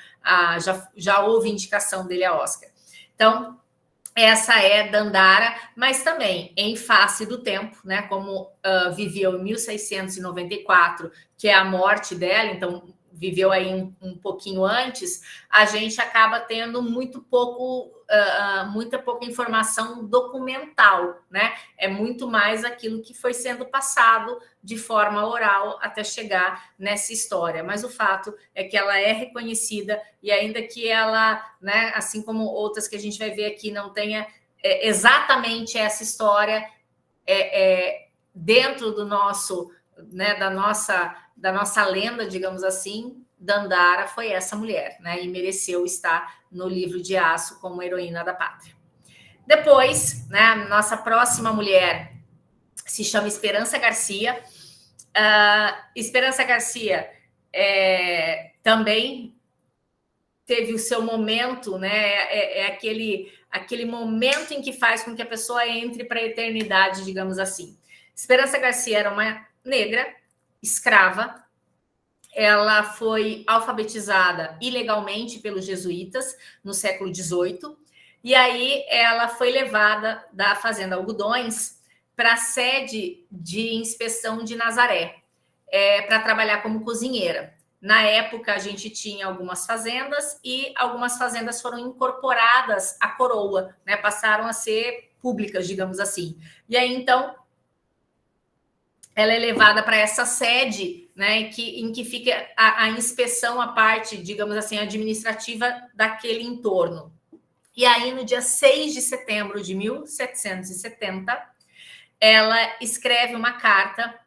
já houve indicação dele a Oscar. Então, essa é Dandara, mas também em face do tempo, né? Como viveu em 1694, que é a morte dela, então viveu aí um pouquinho antes, a gente acaba tendo muita pouca informação documental, né? É muito mais aquilo que foi sendo passado de forma oral até chegar nessa história. Mas o fato é que ela é reconhecida, e ainda que ela, né, assim como outras que a gente vai ver aqui, não tenha exatamente essa história dentro do nosso, né, da nossa lenda, digamos assim, Dandara foi essa mulher, né, e mereceu estar no livro de Aço como heroína da pátria. Depois, né, nossa próxima mulher se chama Esperança Garcia. Esperança Garcia também teve o seu momento, né? Aquele momento em que faz com que a pessoa entre para a eternidade, digamos assim. Esperança Garcia era uma negra, escrava. Ela foi alfabetizada ilegalmente pelos jesuítas no século XVIII. E aí ela foi levada da Fazenda Algodões para a sede de inspeção de Nazaré, para trabalhar como cozinheira. Na época, a gente tinha algumas fazendas e algumas fazendas foram incorporadas à coroa, né? Passaram a ser públicas, digamos assim. E aí, então, ela é levada para essa sede, né, em que fica a inspeção, a parte, digamos assim, administrativa daquele entorno. E aí, no dia 6 de setembro de 1770, ela escreve uma carta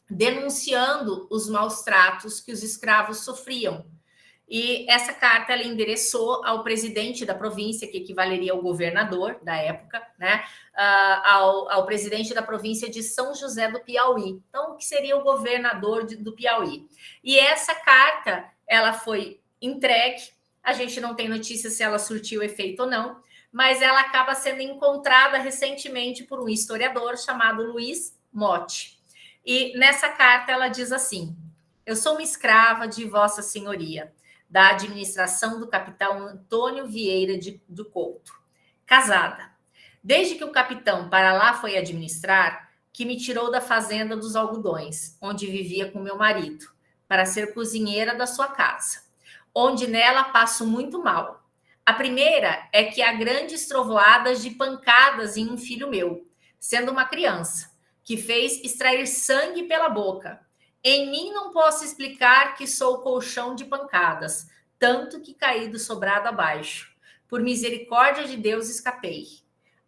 denunciando os maus tratos que os escravos sofriam. E essa carta ela endereçou ao presidente da província, que equivaleria ao governador da época, né? Ao presidente da província de São José do Piauí. Então, o que seria o governador do Piauí? E essa carta ela foi entregue. A gente não tem notícia se ela surtiu efeito ou não, mas ela acaba sendo encontrada recentemente por um historiador chamado Luiz Motti. E nessa carta ela diz assim: eu sou uma escrava de Vossa Senhoria, da administração do capitão Antônio Vieira do Couto, casada. Desde que o capitão para lá foi administrar, que me tirou da fazenda dos algodões, onde vivia com meu marido, para ser cozinheira da sua casa, onde nela passo muito mal. A primeira é que há grandes trovoadas de pancadas em um filho meu, sendo uma criança, que fez extrair sangue pela boca. Em mim não posso explicar que sou colchão de pancadas, tanto que caí do sobrado abaixo. Por misericórdia de Deus escapei.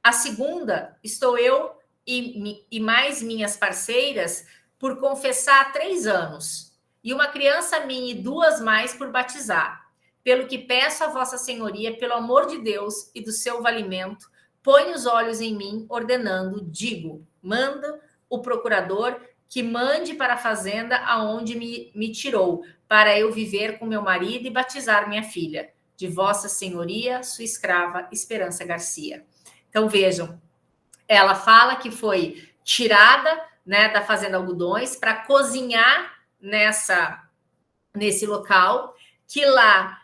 A segunda, estou eu e mais minhas parceiras por confessar há 3 anos, e uma criança minha e 2 mais por batizar. Pelo que peço a vossa senhoria, pelo amor de Deus e do seu valimento, põe os olhos em mim, ordenando, digo, manda o procurador que mande para a fazenda aonde me tirou, para eu viver com meu marido e batizar minha filha. De vossa senhoria, sua escrava, Esperança Garcia. Então, vejam, ela fala que foi tirada, né, da Fazenda Algodões para cozinhar nesse local, que lá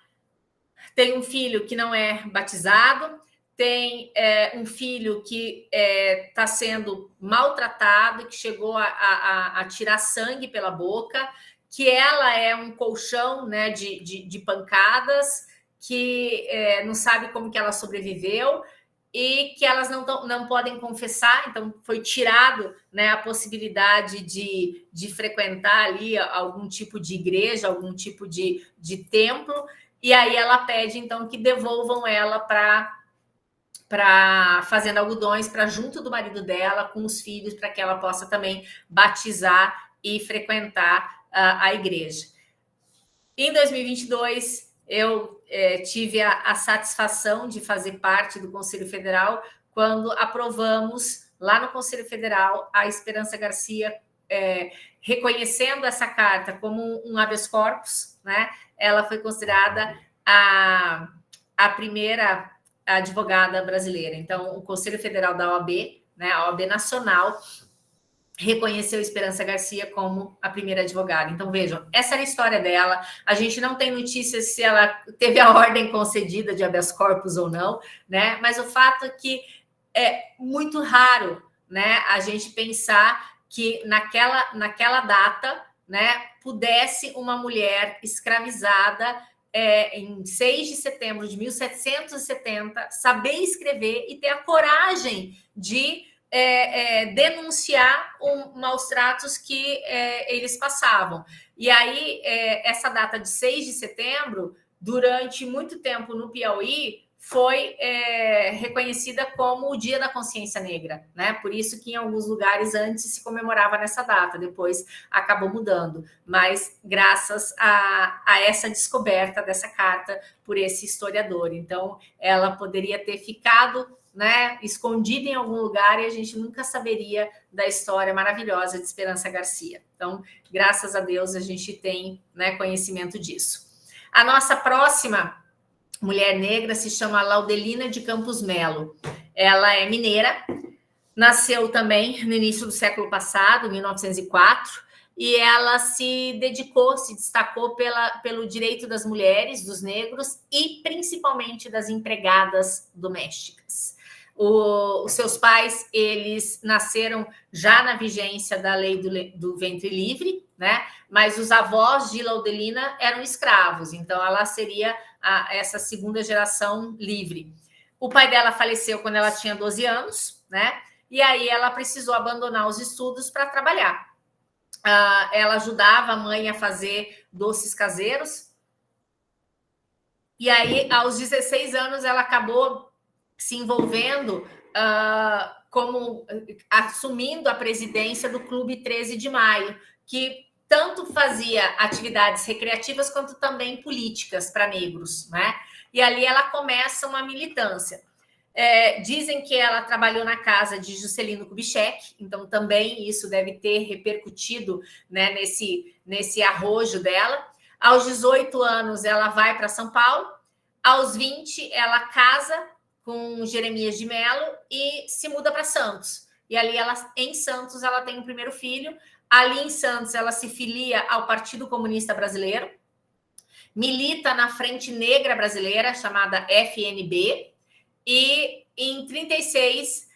tem um filho que não é batizado, tem um filho que está sendo maltratado, que chegou a tirar sangue pela boca, que ela é um colchão, né, de pancadas, que não sabe como que ela sobreviveu, e que elas não podem confessar, então foi tirado, né, a possibilidade de frequentar ali algum tipo de igreja, algum tipo de templo, e aí ela pede, então, que devolvam ela para Fazenda Algodões, para junto do marido dela, com os filhos, para que ela possa também batizar e frequentar a igreja. Em 2022, eu tive a satisfação de fazer parte do Conselho Federal quando aprovamos lá no Conselho Federal a Esperança Garcia reconhecendo essa carta como um habeas corpus, né? Ela foi considerada a primeira advogada brasileira. Então, o Conselho Federal da OAB, né, a OAB Nacional, reconheceu Esperança Garcia como a primeira advogada. Então, vejam, essa era a história dela. A gente não tem notícias se ela teve a ordem concedida de habeas corpus ou não, né? Mas o fato é que é muito raro, né, a gente pensar que naquela data, né, pudesse uma mulher escravizada em 6 de setembro de 1770 saber escrever e ter a coragem de denunciar maus tratos que eles passavam. E aí, essa data de 6 de setembro, durante muito tempo no Piauí, foi reconhecida como o Dia da Consciência Negra, né? Por isso que em alguns lugares antes se comemorava nessa data, depois acabou mudando. Mas graças a essa descoberta dessa carta por esse historiador. Então, ela poderia ter ficado, né, escondida em algum lugar e a gente nunca saberia da história maravilhosa de Esperança Garcia. Então, graças a Deus, a gente tem, né, conhecimento disso. A nossa próxima mulher negra se chama Laudelina de Campos Melo. Ela é mineira, nasceu também no início do século passado, 1904, e ela se destacou pelo direito das mulheres, dos negros e principalmente das empregadas domésticas. Os seus pais, eles nasceram já na vigência da lei do ventre livre, né? Mas os avós de Laudelina eram escravos, então ela seria essa segunda geração livre. O pai dela faleceu quando ela tinha 12 anos, né? E aí ela precisou abandonar os estudos para trabalhar. Ela ajudava a mãe a fazer doces caseiros. E aí, aos 16 anos, ela acabou se envolvendo assumindo a presidência do Clube 13 de Maio, que tanto fazia atividades recreativas quanto também políticas para negros, né? E ali ela começa uma militância. Dizem que ela trabalhou na casa de Juscelino Kubitschek, então também isso deve ter repercutido, né, nesse arrojo dela. Aos 18 anos, ela vai para São Paulo. Aos 20, ela casa com Jeremias de Mello e se muda para Santos. E ali, em Santos, ela tem o primeiro filho. Ali em Santos, ela se filia ao Partido Comunista Brasileiro, milita na Frente Negra Brasileira, chamada FNB, e em 36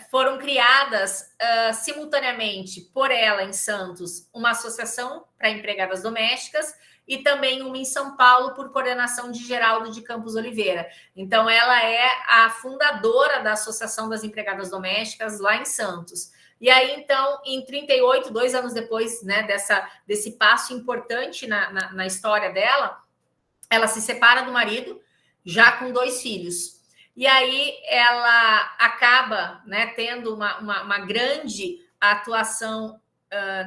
foram criadas simultaneamente por ela em Santos uma associação para empregadas domésticas e também uma em São Paulo por coordenação de Geraldo de Campos Oliveira. Então, ela é a fundadora da Associação das Empregadas Domésticas lá em Santos. E aí, então, em 38, 2 anos depois, né, desse passo importante na história dela, ela se separa do marido, já com 2 filhos. e aí ela acaba, né, tendo uma grande atuação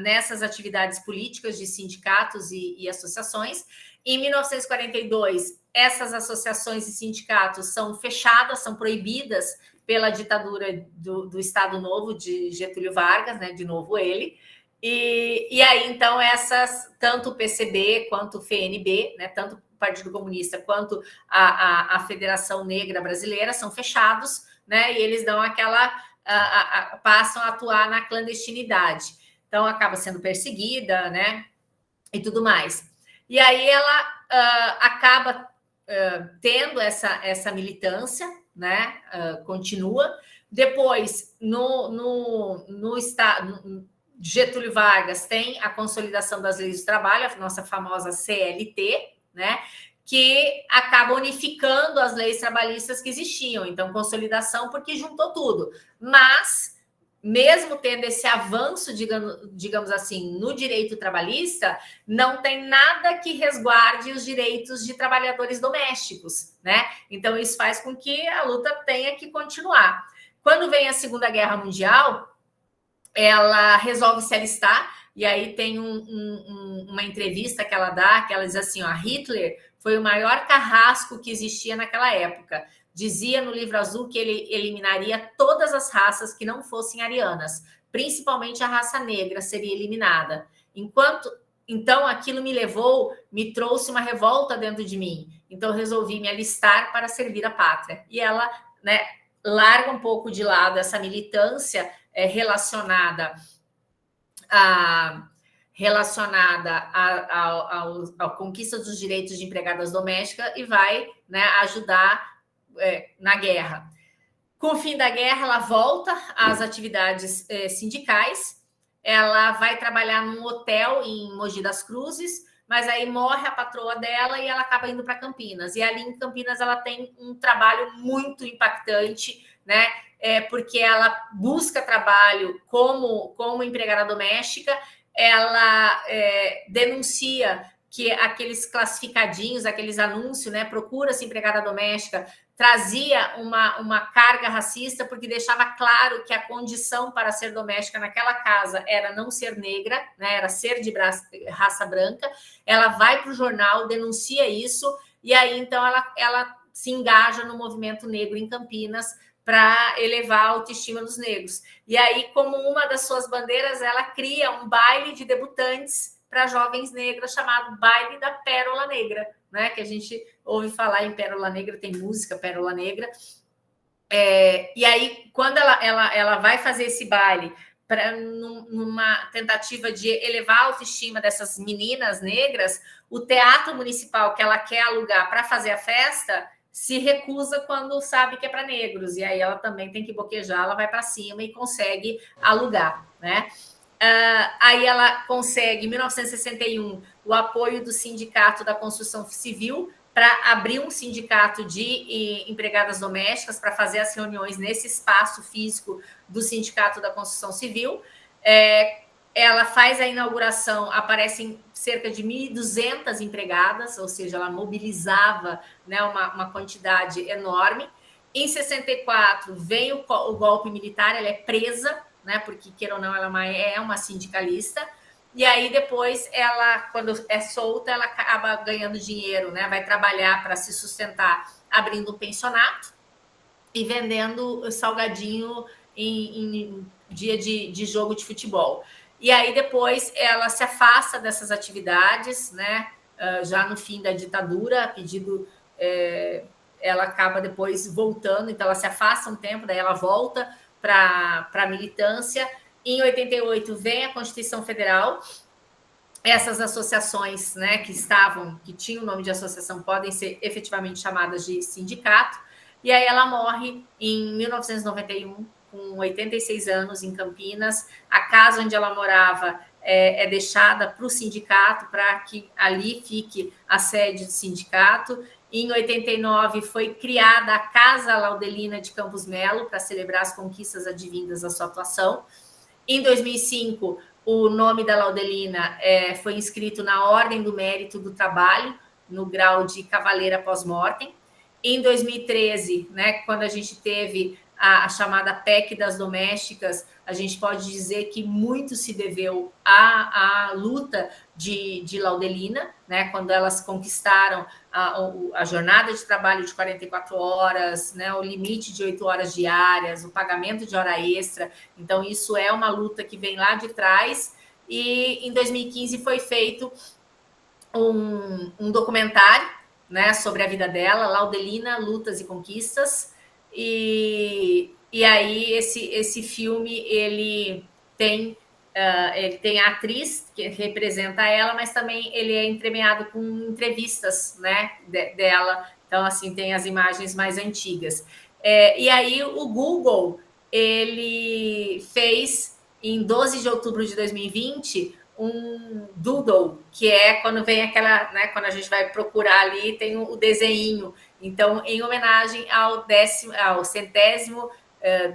nessas atividades políticas de sindicatos e associações. Em 1942, essas associações e sindicatos são fechadas, são proibidas pela ditadura do Estado Novo de Getúlio Vargas, né, de novo ele. E aí, então, tanto o PCB quanto o FNB, né, tanto o Partido Comunista quanto a Federação Negra Brasileira são fechados, né, e eles dão passam a atuar na clandestinidade. Então, acaba sendo perseguida, né, e tudo mais. E aí ela acaba tendo essa militância, né, continua. Depois, no estado... Getúlio Vargas tem a consolidação das leis do trabalho, a nossa famosa CLT, né, que acaba unificando as leis trabalhistas que existiam. Então, consolidação, porque juntou tudo. Mas, mesmo tendo esse avanço, digamos assim, no direito trabalhista, não tem nada que resguarde os direitos de trabalhadores domésticos, né? Então, isso faz com que a luta tenha que continuar. Quando vem a Segunda Guerra Mundial, ela resolve se alistar, e aí tem uma entrevista que ela dá, que ela diz assim, ó, Hitler foi o maior carrasco que existia naquela época. Dizia no livro azul que ele eliminaria todas as raças que não fossem arianas, principalmente a raça negra seria eliminada. Então, aquilo me trouxe uma revolta dentro de mim. Então, resolvi me alistar para servir a pátria. E ela, né, larga um pouco de lado essa militância relacionada à conquista dos direitos de empregadas domésticas e vai, né, ajudar na guerra. Com o fim da guerra, ela volta às atividades sindicais, ela vai trabalhar num hotel em Mogi das Cruzes, mas aí morre a patroa dela e ela acaba indo para Campinas. E ali em Campinas ela tem um trabalho muito impactante, né? Porque ela busca trabalho como empregada doméstica, ela denuncia que aqueles classificadinhos, aqueles anúncios, né, procura-se empregada doméstica, trazia uma carga racista, porque deixava claro que a condição para ser doméstica naquela casa era não ser negra, né, era ser de raça branca. Ela vai para o jornal, denuncia isso, e aí então ela se engaja no movimento negro em Campinas para elevar a autoestima dos negros. E aí, como uma das suas bandeiras, ela cria um baile de debutantes para jovens negras chamado Baile da Pérola Negra, né? Que a gente ouve falar em Pérola Negra, tem música Pérola Negra. E aí, quando ela vai fazer esse baile numa tentativa de elevar a autoestima dessas meninas negras, o teatro municipal que ela quer alugar para fazer a festa se recusa quando sabe que é para negros, e aí ela também tem que boquejar, ela vai para cima e consegue alugar, né? Aí ela consegue, em 1961, o apoio do Sindicato da Construção Civil para abrir um sindicato de empregadas domésticas para fazer as reuniões nesse espaço físico do Sindicato da Construção Civil. Ela faz a inauguração, aparecem cerca de 1.200 empregadas, ou seja, ela mobilizava, né, uma quantidade enorme. Em 64, vem o golpe militar, ela é presa, né, porque, queira ou não, ela é uma sindicalista, e aí depois, ela, quando é solta, ela acaba ganhando dinheiro, né, vai trabalhar para se sustentar, abrindo um pensionato e vendendo salgadinho em dia de jogo de futebol. E aí depois ela se afasta dessas atividades, né? Já no fim da ditadura, ela acaba depois voltando, então ela se afasta um tempo, daí ela volta para a militância. Em 88 vem a Constituição Federal. Essas associações, né, que tinham o nome de associação, podem ser efetivamente chamadas de sindicato. E aí ela morre em 1991, com 86 anos, em Campinas. A casa onde ela morava é deixada para o sindicato, para que ali fique a sede do sindicato. Em 89, foi criada a Casa Laudelina de Campos Melo, para celebrar as conquistas advindas da sua atuação. Em 2005, o nome da Laudelina foi inscrito na Ordem do Mérito do Trabalho, no grau de cavaleira pós-mortem. Em 2013, né, quando a gente teve a chamada PEC das domésticas, a gente pode dizer que muito se deveu à luta de Laudelina, né, quando elas conquistaram a jornada de trabalho de 44 horas, né, o limite de 8 horas diárias, o pagamento de hora extra. Então, isso é uma luta que vem lá de trás. E em 2015 foi feito um documentário, né, sobre a vida dela, Laudelina, Lutas e Conquistas. E aí esse filme ele tem a atriz que representa ela, mas também ele é entremeado com entrevistas, né, dela. Então, assim, tem as imagens mais antigas. E aí o Google, ele fez, em 12 de outubro de 2020, um doodle, que é quando vem aquela, né, quando a gente vai procurar ali, tem o desenho. Então, em homenagem ao centésimo,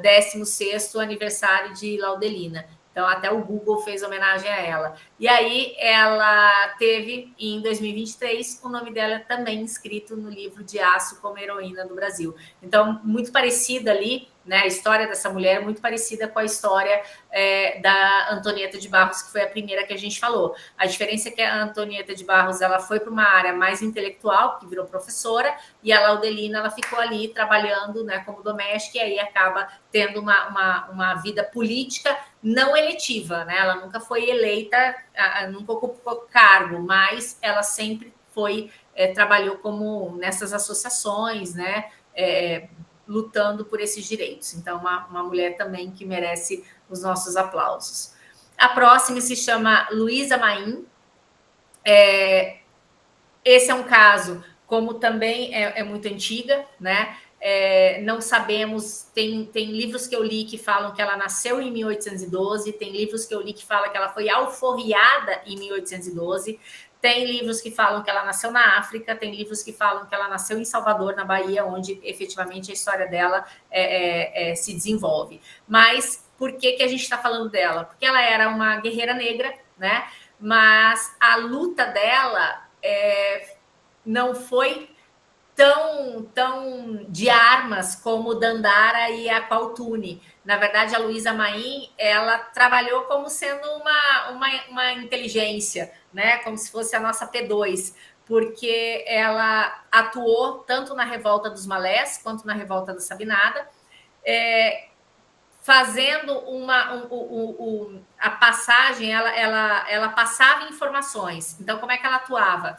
16º aniversário de Laudelina. Então, até o Google fez homenagem a ela. E aí, ela teve, em 2023, o nome dela também inscrito no livro de Aço como Heroína do Brasil. Então, muito parecida ali, né, a história dessa mulher, muito parecida com a história da Antonieta de Barros, que foi a primeira que a gente falou. A diferença é que a Antonieta de Barros ela foi para uma área mais intelectual, que virou professora, e a Laudelina ela ficou ali trabalhando, né, como doméstica, e aí acaba tendo uma vida política não eletiva, né? Ela nunca foi eleita, nunca ocupou cargo, mas ela sempre trabalhou como nessas associações, né? Lutando por esses direitos. Então, uma mulher também que merece os nossos aplausos. A próxima se chama Luísa Maim. Esse é um caso, como também é muito antiga, né? Não sabemos, tem livros que eu li que falam que ela nasceu em 1812, tem livros que eu li que falam que ela foi alforriada em 1812, tem livros que falam que ela nasceu na África, tem livros que falam que ela nasceu em Salvador, na Bahia, onde efetivamente a história dela se desenvolve. Mas por que a gente está falando dela? Porque ela era uma guerreira negra, né? Mas a luta dela não foi tão de armas como Dandara e a Qualtune. Na verdade, a Luísa Maim, ela trabalhou como sendo uma inteligência, né? Como se fosse a nossa P2, porque ela atuou tanto na Revolta dos Malés quanto na Revolta da Sabinada, fazendo a passagem, ela passava informações. Então, como é que ela atuava?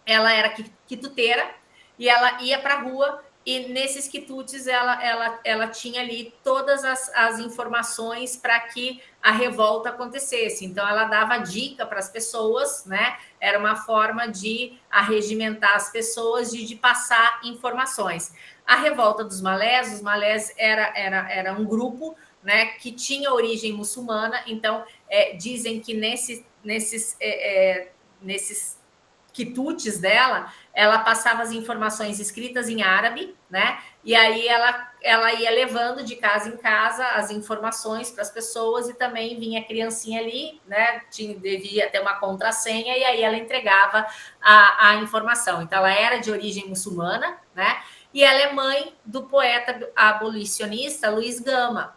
Ela era quituteira e ela ia para a rua e nesses quitutes ela tinha ali todas as informações para que a revolta acontecesse. Então, ela dava dica para as pessoas, né? Era uma forma de arregimentar as pessoas, de passar informações. A Revolta dos Malés, os Malés era um grupo, né, que tinha origem muçulmana. Então, dizem que nesses quitutes dela, ela passava as informações escritas em árabe, né? E aí ela ia levando de casa em casa as informações para as pessoas e também vinha a criancinha ali, né? Devia ter uma contrassenha e aí ela entregava a informação. Então ela era de origem muçulmana, né? E ela é mãe do poeta abolicionista Luiz Gama.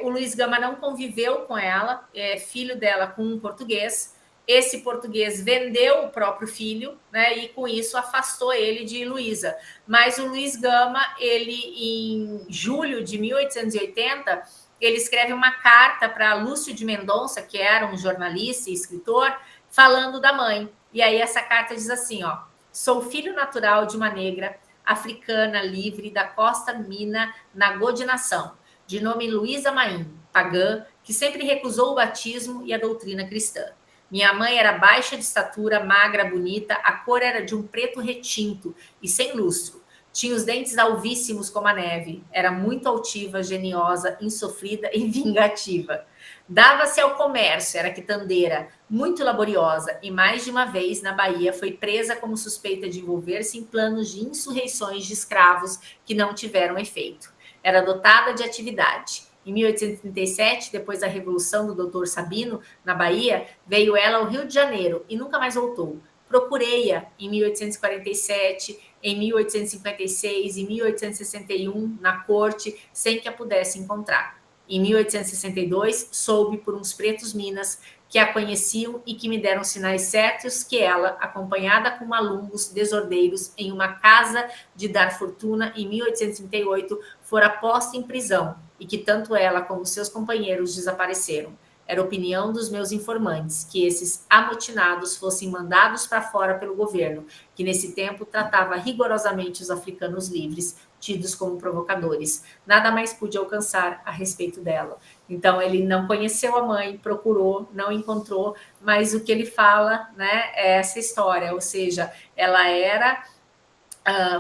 O Luiz Gama não conviveu com ela, é filho dela com um português. Esse português vendeu o próprio filho, né, e com isso afastou ele de Luísa. Mas o Luiz Gama, ele em julho de 1880, ele escreve uma carta para Lúcio de Mendonça, que era um jornalista e escritor, falando da mãe. E aí essa carta diz assim, ó: sou filho natural de uma negra africana livre da costa mina na Godinação, de nome Luísa Maim, pagã, que sempre recusou o batismo e a doutrina cristã. Minha mãe era baixa de estatura, magra, bonita, a cor era de um preto retinto e sem lustro. Tinha os dentes alvíssimos como a neve. Era muito altiva, geniosa, insofrida e vingativa. Dava-se ao comércio, era quitandeira, muito laboriosa e mais de uma vez na Bahia foi presa como suspeita de envolver-se em planos de insurreições de escravos que não tiveram efeito. Era dotada de atividade. Em 1837, depois da Revolução do Dr. Sabino, na Bahia, veio ela ao Rio de Janeiro e nunca mais voltou. procurei-a em 1847, em 1856, em 1861, na corte, sem que a pudesse encontrar. Em 1862, soube por uns pretos minas que a conheciam e que me deram sinais certos que ela, acompanhada com malungos desordeiros em uma casa de dar fortuna em 1838, fora posta em prisão e que tanto ela como seus companheiros desapareceram. Era opinião dos meus informantes que esses amotinados fossem mandados para fora pelo governo, que nesse tempo tratava rigorosamente os africanos livres, tidos como provocadores. Nada mais pude alcançar a respeito dela. Então, ele não conheceu a mãe, procurou, não encontrou, mas o que ele fala, né, é essa história, ou seja, ela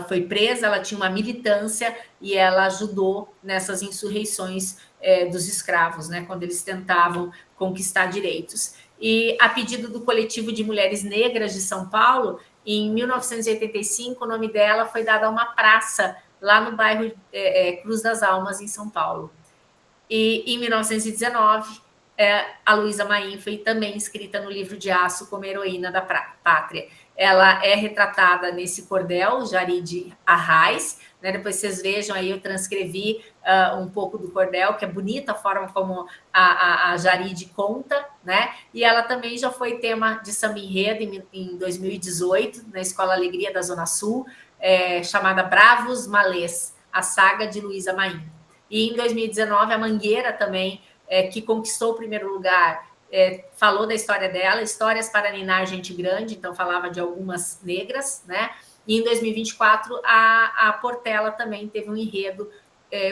foi presa, ela tinha uma militância e ela ajudou nessas insurreições dos escravos, né, quando eles tentavam conquistar direitos. E a pedido do coletivo de mulheres negras de São Paulo, em 1985, o nome dela foi dado a uma praça lá no bairro Cruz das Almas, em São Paulo. E em 1919, a Luísa Maim foi também inscrita no livro de Aço como heroína da pátria. Ela é retratada nesse cordel, Jarid Arraes, né? Depois vocês vejam aí, eu transcrevi um pouco do cordel, que é bonita a forma como a Jarid conta, né? E ela também já foi tema de samba enredo em 2018, na Escola Alegria da Zona Sul, chamada Bravos Malês, a saga de Luísa Maim. E em 2019, a Mangueira também, que conquistou o primeiro lugar, falou da história dela, Histórias para Ninar Gente Grande, então falava de algumas negras, né? E em 2024, a Portela também teve um enredo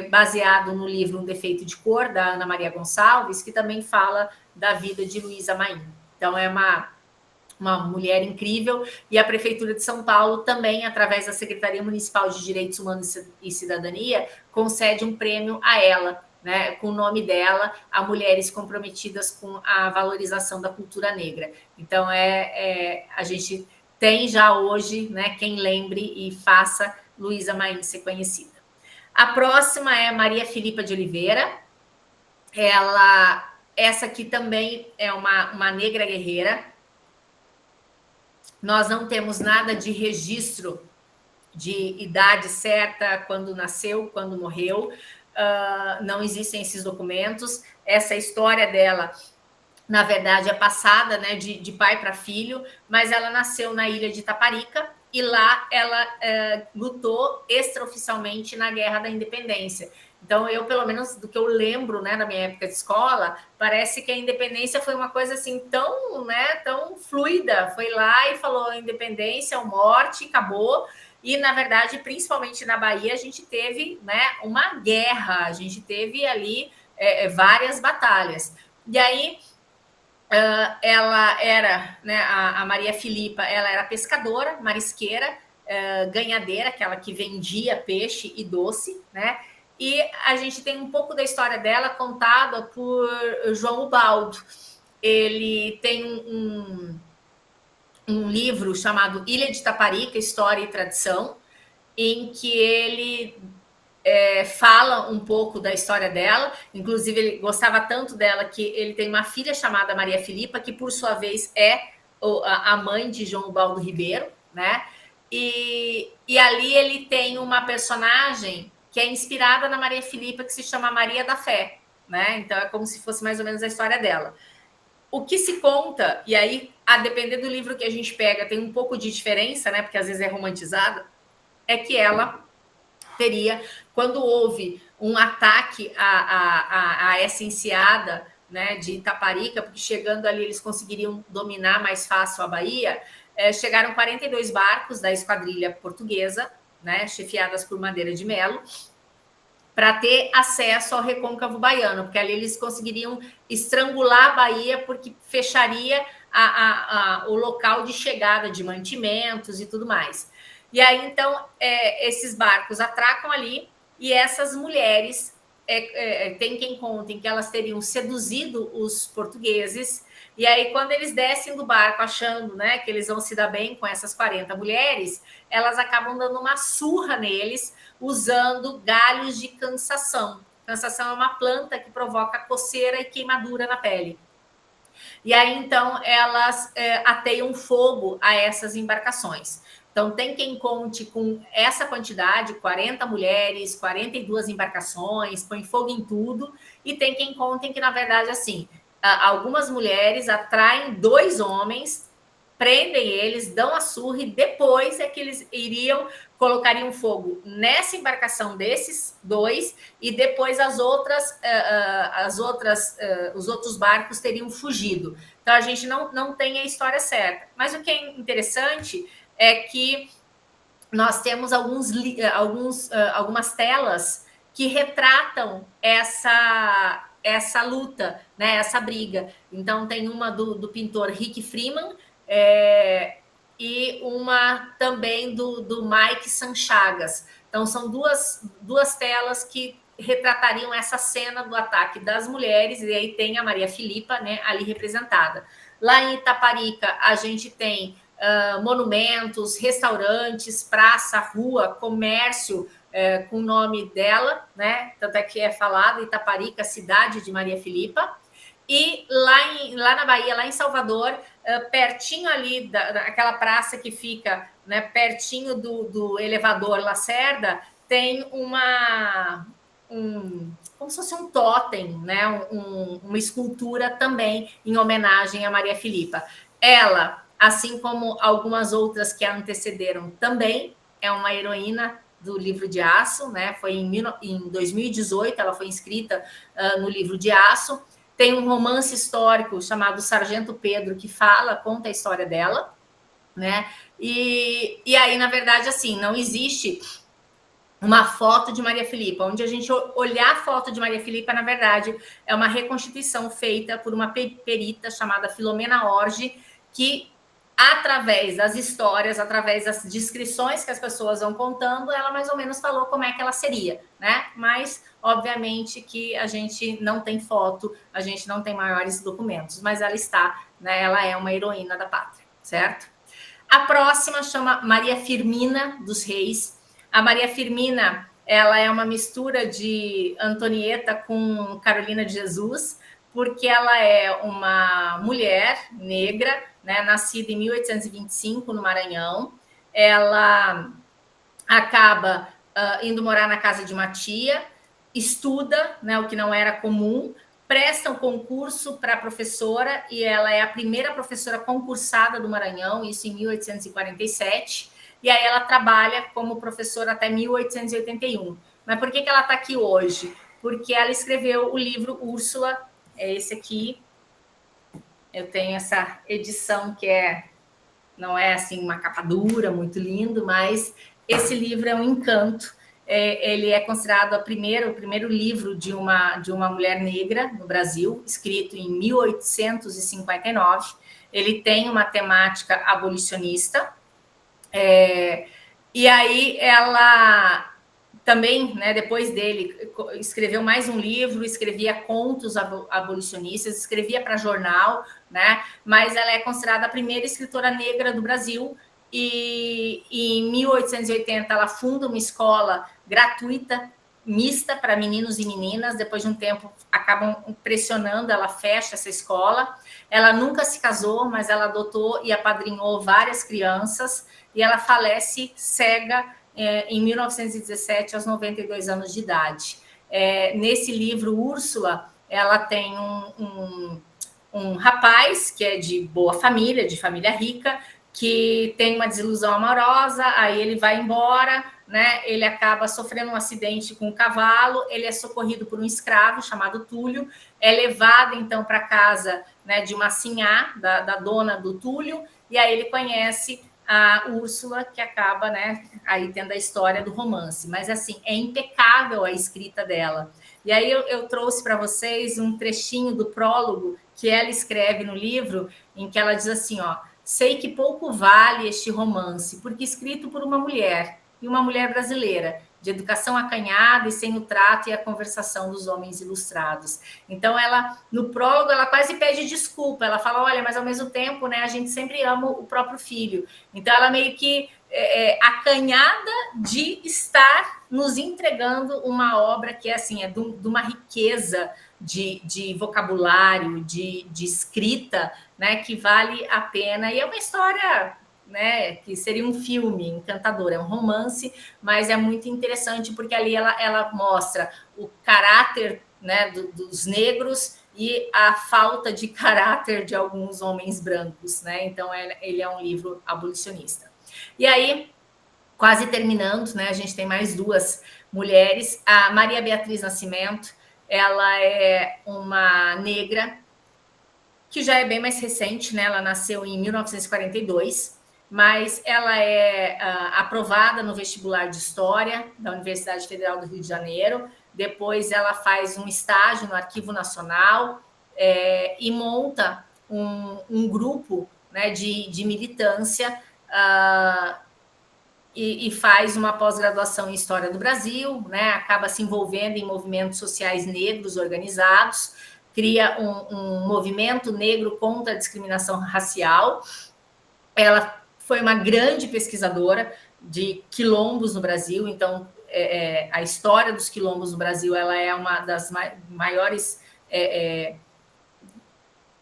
baseado no livro Um Defeito de Cor, da Ana Maria Gonçalves, que também fala da vida de Luísa Maim. Então, é uma mulher incrível, e a Prefeitura de São Paulo também, através da Secretaria Municipal de Direitos Humanos e Cidadania, concede um prêmio a ela, né, com o nome dela, a mulheres comprometidas com a valorização da cultura negra. Então, a gente tem já hoje, né, quem lembre e faça Luísa Maim ser conhecida. A próxima é Maria Filipa de Oliveira. Essa aqui também é uma negra guerreira. Nós não temos nada de registro de idade certa, quando nasceu, quando morreu. Não existem esses documentos. Essa história dela, na verdade, é passada, né, de pai para filho, mas ela nasceu na ilha de Taparica e lá ela lutou extraoficialmente na Guerra da Independência. Então, eu, pelo menos do que eu lembro, né, na minha época de escola, parece que a independência foi uma coisa assim tão, né, tão fluida. Foi lá e falou independência ou morte, acabou. E, na verdade, principalmente na Bahia, a gente teve, né, uma guerra, a gente teve ali várias batalhas. E aí, ela era, né, a Maria Filipa, ela era pescadora, marisqueira, ganhadeira, aquela que vendia peixe e doce, né? E a gente tem um pouco da história dela contada por João Ubaldo. Ele tem um livro chamado Ilha de Taparica, História e Tradição, em que ele fala um pouco da história dela. Inclusive, ele gostava tanto dela que ele tem uma filha chamada Maria Filipa, que por sua vez é a mãe de João Ubaldo Ribeiro, né? E ali ele tem uma personagem que é inspirada na Maria Filipa, que se chama Maria da Fé, né? Então é como se fosse mais ou menos a história dela. O que se conta, e aí, a depender do livro que a gente pega, tem um pouco de diferença, né? Porque às vezes é romantizada, é que ela teria, quando houve um ataque a essa enseada, né, de Itaparica, porque chegando ali eles conseguiriam dominar mais fácil a Bahia, chegaram 42 barcos da esquadrilha portuguesa, né, chefiadas por Madeira de Melo, para ter acesso ao recôncavo baiano, porque ali eles conseguiriam estrangular a Bahia, porque fecharia o local de chegada de mantimentos e tudo mais. E aí, então, esses barcos atracam ali e essas mulheres, tem quem contem que elas teriam seduzido os portugueses, e aí quando eles descem do barco achando, né, que eles vão se dar bem com essas 40 mulheres, elas acabam dando uma surra neles, usando galhos de cansação. Cansação é uma planta que provoca coceira e queimadura na pele. E aí, então, elas ateiam fogo a essas embarcações. Então, tem quem conte com essa quantidade, 40 mulheres, 42 embarcações, põe fogo em tudo, e tem quem conte que, na verdade, assim, algumas mulheres atraem 2 homens, prendem eles, dão a surra, e depois é que eles colocariam fogo nessa embarcação desses 2, e depois os outros barcos teriam fugido. Então, a gente não tem a história certa. Mas o que é interessante é que nós temos algumas telas que retratam essa luta, né, essa briga. Então, tem uma do pintor Rick Freeman, e uma também do Mike Sanchagas. Então, são duas telas que retratariam essa cena do ataque das mulheres, e aí tem a Maria Filipa, né, ali representada. Lá em Itaparica, a gente tem monumentos, restaurantes, praça, rua, comércio com o nome dela, né? Tanto é que é falado Itaparica, cidade de Maria Filipa. E lá na Bahia, lá em Salvador, pertinho ali daquela praça que fica, né, pertinho do elevador Lacerda, tem como se fosse um totem, né, uma escultura também em homenagem a Maria Filipa. Ela, assim como algumas outras que a antecederam, também é uma heroína do Livro de Aço, né? Foi em 2018, ela foi inscrita no Livro de Aço. Tem um romance histórico chamado Sargento Pedro, que conta a história dela, né? E aí, na verdade, assim, não existe uma foto de Maria Filipa. Onde a gente olhar a foto de Maria Filipa, na verdade, é uma reconstituição feita por uma perita chamada Filomena Orge, que, através das histórias, através das descrições que as pessoas vão contando, ela mais ou menos falou como é que ela seria, né? Mas, obviamente, que a gente não tem foto, a gente não tem maiores documentos, mas ela está, né? Ela é uma heroína da pátria, certo? A próxima chama Maria Firmina dos Reis. A Maria Firmina, ela é uma mistura de Antonieta com Carolina de Jesus, porque ela é uma mulher negra, né, nascida em 1825 no Maranhão. Ela acaba indo morar na casa de uma tia, estuda, né, o que não era comum, presta um concurso para professora, e ela é a primeira professora concursada do Maranhão, isso em 1847, e aí ela trabalha como professora até 1881. Mas por que ela está aqui hoje? Porque ela escreveu o livro Úrsula, é esse aqui. Eu tenho essa edição que não é assim uma capa dura, muito lindo, mas esse livro é um encanto. Ele é considerado o primeiro livro de uma mulher negra no Brasil, escrito em 1859. Ele tem uma temática abolicionista. E aí ela também, né, depois dele, escreveu mais um livro, escrevia contos abolicionistas, escrevia para jornal, né, mas ela é considerada a primeira escritora negra do Brasil, e em 1880 ela funda uma escola gratuita, mista para meninos e meninas. Depois de um tempo acabam pressionando, ela fecha essa escola. Ela nunca se casou, mas ela adotou e apadrinhou várias crianças, e ela falece cega em 1917, aos 92 anos de idade. Nesse livro, Úrsula, ela tem um rapaz que é de boa família, de família rica, que tem uma desilusão amorosa, aí ele vai embora, né? Ele acaba sofrendo um acidente com um cavalo, ele é socorrido por um escravo chamado Túlio, é levado então para casa, né, de uma sinhá, da dona do Túlio, e aí ele conhece a Úrsula, que acaba, né, aí tendo a história do romance. Mas, assim, é impecável a escrita dela. E aí eu trouxe para vocês um trechinho do prólogo que ela escreve no livro, em que ela diz assim, ó: sei que pouco vale este romance, porque escrito por uma mulher, e uma mulher brasileira, de educação acanhada e sem o trato e a conversação dos homens ilustrados. Então, ela, no prólogo, ela quase pede desculpa. Ela fala, olha, mas ao mesmo tempo, né, a gente sempre ama o próprio filho. Então, ela meio que acanhada de estar nos entregando uma obra que assim, é de uma riqueza de vocabulário, de escrita, né, que vale a pena. E é uma história, né, que seria um filme encantador, é um romance, mas é muito interessante porque ali ela mostra o caráter, né, dos negros e a falta de caráter de alguns homens brancos, né? Então ele é um livro abolicionista. E aí, quase terminando, né? A gente tem mais duas mulheres. A Maria Beatriz Nascimento, ela é uma negra que já é bem mais recente, né? Ela nasceu em 1942, mas ela é aprovada no vestibular de História da Universidade Federal do Rio de Janeiro. Depois ela faz um estágio no Arquivo Nacional e monta um grupo, né, de militância e faz uma pós-graduação em História do Brasil, né? Acaba se envolvendo em movimentos sociais negros organizados, cria um movimento negro contra a discriminação racial. Ela foi uma grande pesquisadora de quilombos no Brasil, então a história dos quilombos no Brasil ela é uma das maiores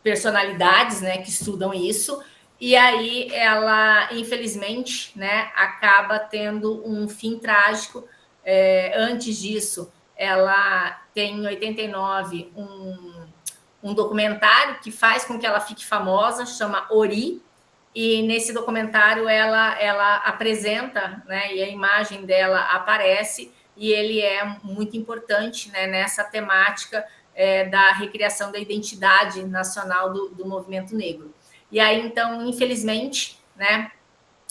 personalidades, né, que estudam isso. E aí ela, infelizmente, né, acaba tendo um fim trágico. Antes disso, ela tem em 89 um documentário que faz com que ela fique famosa, chama Ori, e nesse documentário ela apresenta, né, e a imagem dela aparece, e ele é muito importante, né, nessa temática da recriação da identidade nacional do movimento negro. E aí, então, infelizmente, né,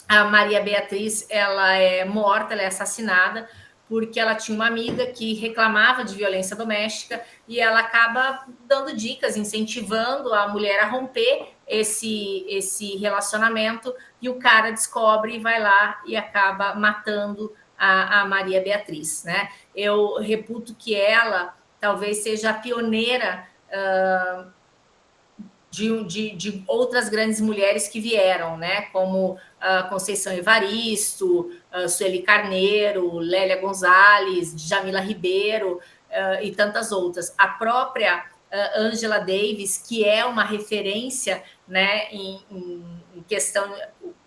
a Maria Beatriz, ela é morta, ela é assassinada, porque ela tinha uma amiga que reclamava de violência doméstica e ela acaba dando dicas, incentivando a mulher a romper esse relacionamento, e o cara descobre e vai lá e acaba matando a Maria Beatriz, né? Eu reputo que ela talvez seja a pioneira de outras grandes mulheres que vieram, né? Como Conceição Evaristo, Sueli Carneiro, Lélia Gonzalez, Djamila Ribeiro e tantas outras. A própria Angela Davis, que é uma referência, né, em questão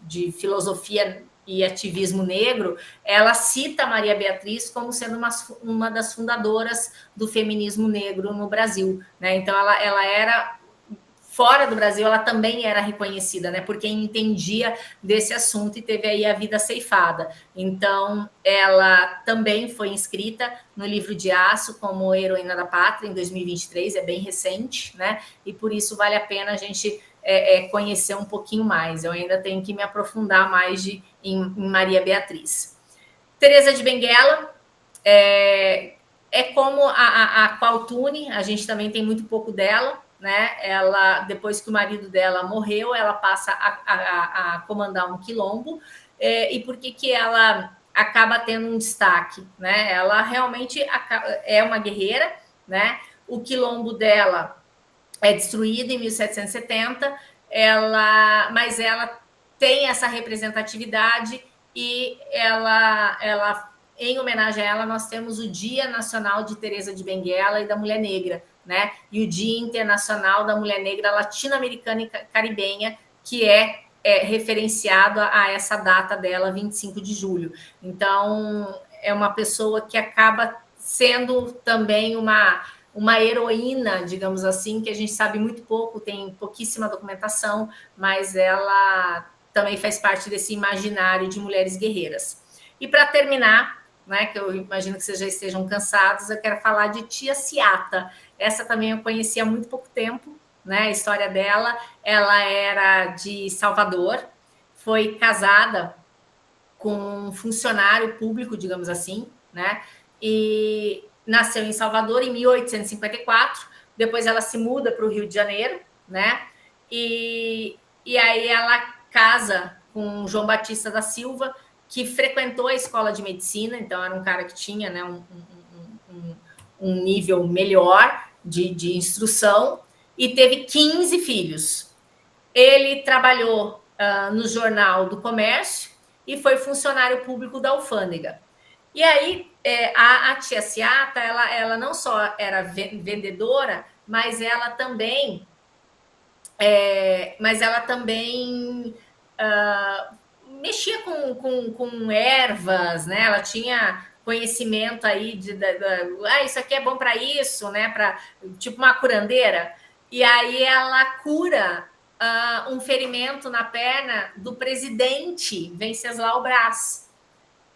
de filosofia e ativismo negro, ela cita Maria Beatriz como sendo uma das fundadoras do feminismo negro no Brasil, né? Então ela era fora do Brasil, ela também era reconhecida, né, por quem entendia desse assunto e teve aí a vida ceifada. Então, ela também foi inscrita no Livro de Aço como Heroína da Pátria em 2023, é bem recente, né, e por isso vale a pena a gente conhecer um pouquinho mais. Eu ainda tenho que me aprofundar mais em Maria Beatriz. Teresa de Benguela é como a Qualtune, a gente também tem muito pouco dela, né? Ela, depois que o marido dela morreu, ela passa a comandar um quilombo. E por que ela acaba tendo um destaque, né? Ela realmente é uma guerreira, né? O quilombo dela é destruído em 1770, mas ela tem essa representatividade e ela em homenagem a ela, nós temos o Dia Nacional de Teresa de Benguela e da Mulher Negra, né? E o Dia Internacional da Mulher Negra Latino-Americana e Caribenha, que é referenciado a essa data dela, 25 de julho. Então, é uma pessoa que acaba sendo também uma heroína, digamos assim, que a gente sabe muito pouco, tem pouquíssima documentação, mas ela também faz parte desse imaginário de mulheres guerreiras. E para terminar, né, que eu imagino que vocês já estejam cansados, eu quero falar de Tia Ciata. Essa também eu conheci há muito pouco tempo, né, a história dela. Ela era de Salvador, foi casada com um funcionário público, digamos assim, né, e nasceu em Salvador em 1854, depois ela se muda para o Rio de Janeiro, né, e aí ela casa com João Batista da Silva, que frequentou a escola de medicina, então era um cara que tinha, né, um nível melhor de instrução, e teve 15 filhos. Ele trabalhou no Jornal do Comércio, e foi funcionário público da alfândega. E aí, a tia Ciata, ela não só era vendedora, mas ela também mexia com ervas, né? Ela tinha conhecimento aí isso aqui é bom para isso, né? Para tipo uma curandeira. E aí ela cura um ferimento na perna do presidente Venceslau Braz,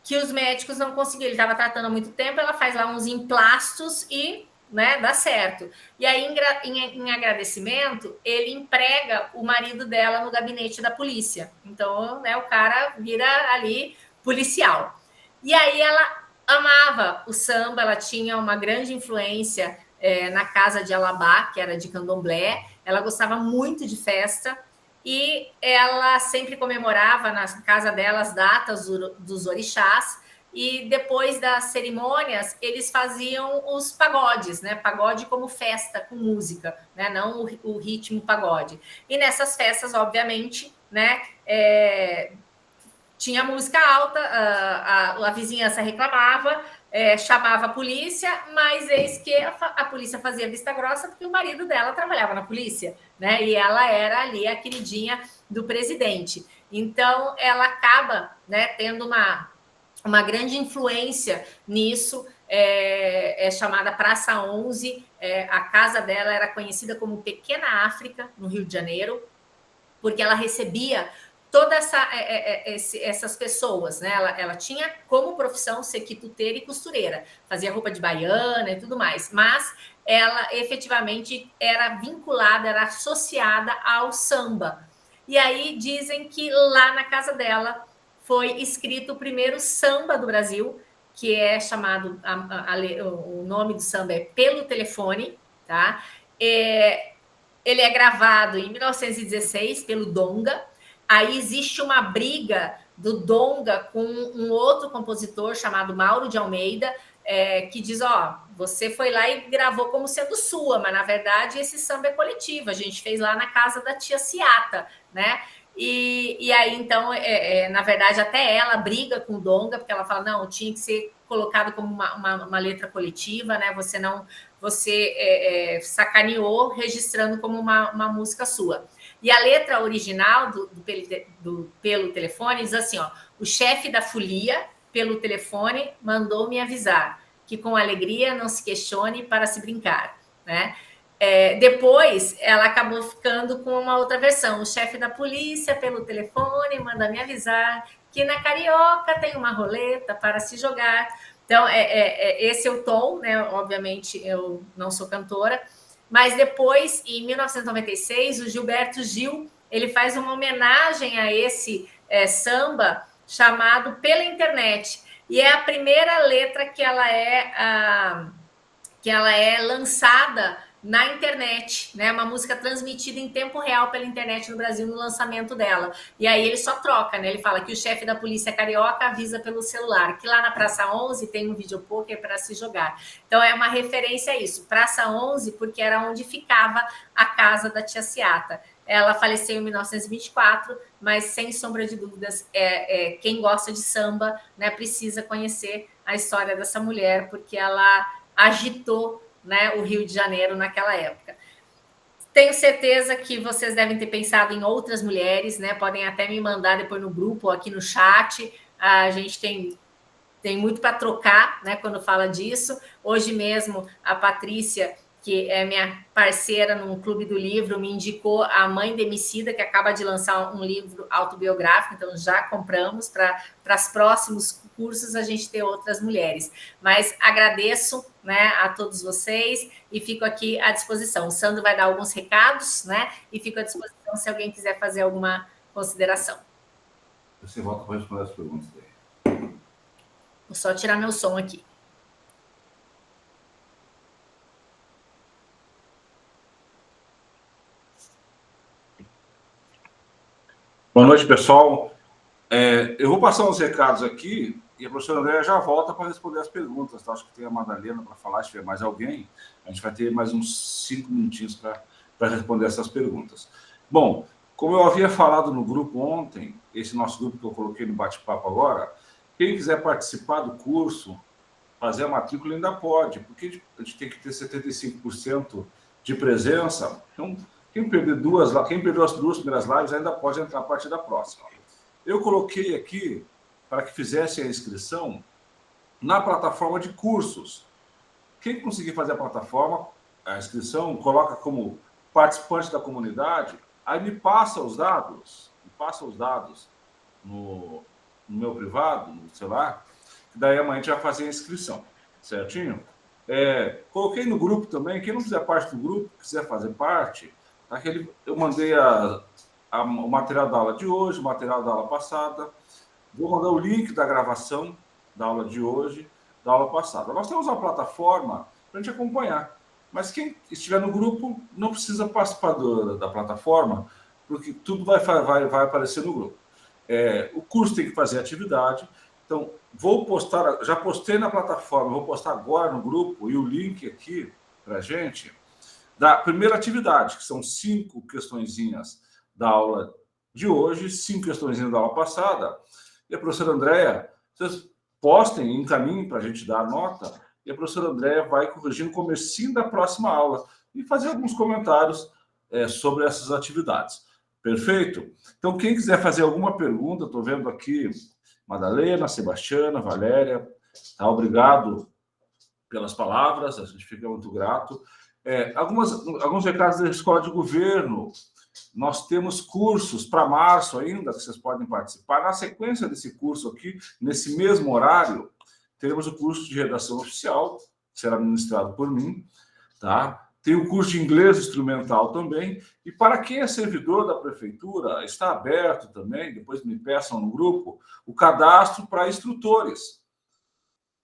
que os médicos não conseguiram. Ele estava tratando há muito tempo, ela faz lá uns emplastos e, né, dá certo. E aí, em agradecimento, ele emprega o marido dela no gabinete da polícia. Então, né, o cara vira ali policial. E aí ela amava o samba, ela tinha uma grande influência na casa de Alabá, que era de candomblé, ela gostava muito de festa, e ela sempre comemorava na casa dela as datas dos orixás, e depois das cerimônias eles faziam os pagodes, né? Pagode como festa com música, né? Não o ritmo pagode. E nessas festas, obviamente, né? Tinha música alta, a vizinhança reclamava, chamava a polícia, mas eis que a polícia fazia vista grossa porque o marido dela trabalhava na polícia, né? E ela era ali a queridinha do presidente. Então, ela acaba, né, tendo uma grande influência nisso, é chamada Praça 11, a casa dela era conhecida como Pequena África, no Rio de Janeiro, porque ela recebia todas essas pessoas, né? Ela tinha como profissão ser quituteira e costureira, fazia roupa de baiana e tudo mais, mas ela efetivamente era vinculada, era associada ao samba. E aí dizem que lá na casa dela foi escrito o primeiro samba do Brasil, que é chamado, o nome do samba é Pelo Telefone, tá? Ele é gravado em 1916 pelo Donga. Aí existe uma briga do Donga com um outro compositor chamado Mauro de Almeida, que diz, você foi lá e gravou como sendo sua, mas na verdade esse samba é coletivo, a gente fez lá na casa da tia Ciata, né? E aí, então, na verdade, até ela briga com o Donga, porque ela fala, não, tinha que ser colocado como uma letra coletiva, né? Você sacaneou registrando como uma música sua. E a letra original do Pelo Telefone diz assim, o chefe da folia, pelo telefone, mandou me avisar que com alegria não se questione para se brincar, né? Depois, ela acabou ficando com uma outra versão. O chefe da polícia, pelo telefone, manda me avisar que na Carioca tem uma roleta para se jogar. Então, esse é o tom, né? Obviamente, eu não sou cantora. Mas depois, em 1996, o Gilberto Gil ele faz uma homenagem a esse samba chamado Pela Internet. E é a primeira letra que ela é lançada na internet, né? Uma música transmitida em tempo real pela internet no Brasil no lançamento dela. E aí ele só troca, né? Ele fala que o chefe da polícia carioca avisa pelo celular, que lá na Praça 11 tem um videopoker para se jogar. Então é uma referência a isso. Praça 11, porque era onde ficava a casa da tia Ciata. Ela faleceu em 1924, mas sem sombra de dúvidas, quem gosta de samba, né, precisa conhecer a história dessa mulher, porque ela agitou, né, o Rio de Janeiro naquela época. Tenho certeza que vocês devem ter pensado em outras mulheres, né? Podem até me mandar depois no grupo ou aqui no chat. A gente tem muito para trocar, né, quando fala disso. Hoje mesmo, a Patrícia, que é minha parceira no Clube do Livro, me indicou a Mãe Demicida, que acaba de lançar um livro autobiográfico, então já compramos para os próximos cursos a gente ter outras mulheres. Mas agradeço, né, a todos vocês e fico aqui à disposição. O Sandro vai dar alguns recados, né, e fico à disposição se alguém quiser fazer alguma consideração. Você volta para responder as perguntas daí. Vou só tirar meu som aqui. Boa noite, pessoal. Eu vou passar uns recados aqui e a professora Andréa já volta para responder as perguntas. Tá? Acho que tem a Madalena para falar, se tiver mais alguém, a gente vai ter mais uns 5 minutinhos para responder essas perguntas. Bom, Como eu havia falado no grupo ontem, esse nosso grupo que eu coloquei no bate-papo agora, quem quiser participar do curso, fazer a matrícula ainda pode, porque a gente tem que ter 75% de presença. Então, quem perdeu as duas primeiras lives ainda pode entrar a partir da próxima. Eu coloquei aqui para que fizessem a inscrição na plataforma de cursos. Quem conseguir fazer a inscrição, coloca como participante da comunidade, aí me passa os dados no meu privado, no celular, daí amanhã a gente vai fazer a inscrição, certinho? Coloquei no grupo também, quem não fizer parte do grupo, quiser fazer parte, eu mandei o material da aula de hoje, o material da aula passada, vou mandar o link da gravação da aula de hoje, da aula passada. Nós temos uma plataforma para a gente acompanhar, mas quem estiver no grupo não precisa participar da plataforma, porque tudo vai aparecer no grupo. O curso tem que fazer atividade, então vou postar, já postei na plataforma, vou postar agora no grupo e o link aqui para a gente da primeira atividade, que são 5 questõezinhas da aula de hoje, 5 questõezinhas da aula passada, e a professora Andréia, vocês postem, encaminhem para a gente dar a nota, e a professora Andréia vai corrigir no comecinho da próxima aula e fazer alguns comentários sobre essas atividades. Perfeito? Então, quem quiser fazer alguma pergunta, estou vendo aqui Madalena, Sebastiana, Valéria, tá? Obrigado pelas palavras, a gente fica muito grato. Alguns recados da Escola de Governo. Nós temos cursos para março ainda, que vocês podem participar. Na sequência desse curso aqui, nesse mesmo horário, teremos o curso de redação oficial, que será ministrado por mim, tá? Tem o curso de inglês instrumental também. E para quem é servidor da prefeitura, está aberto também, depois me peçam no grupo, o cadastro para instrutores.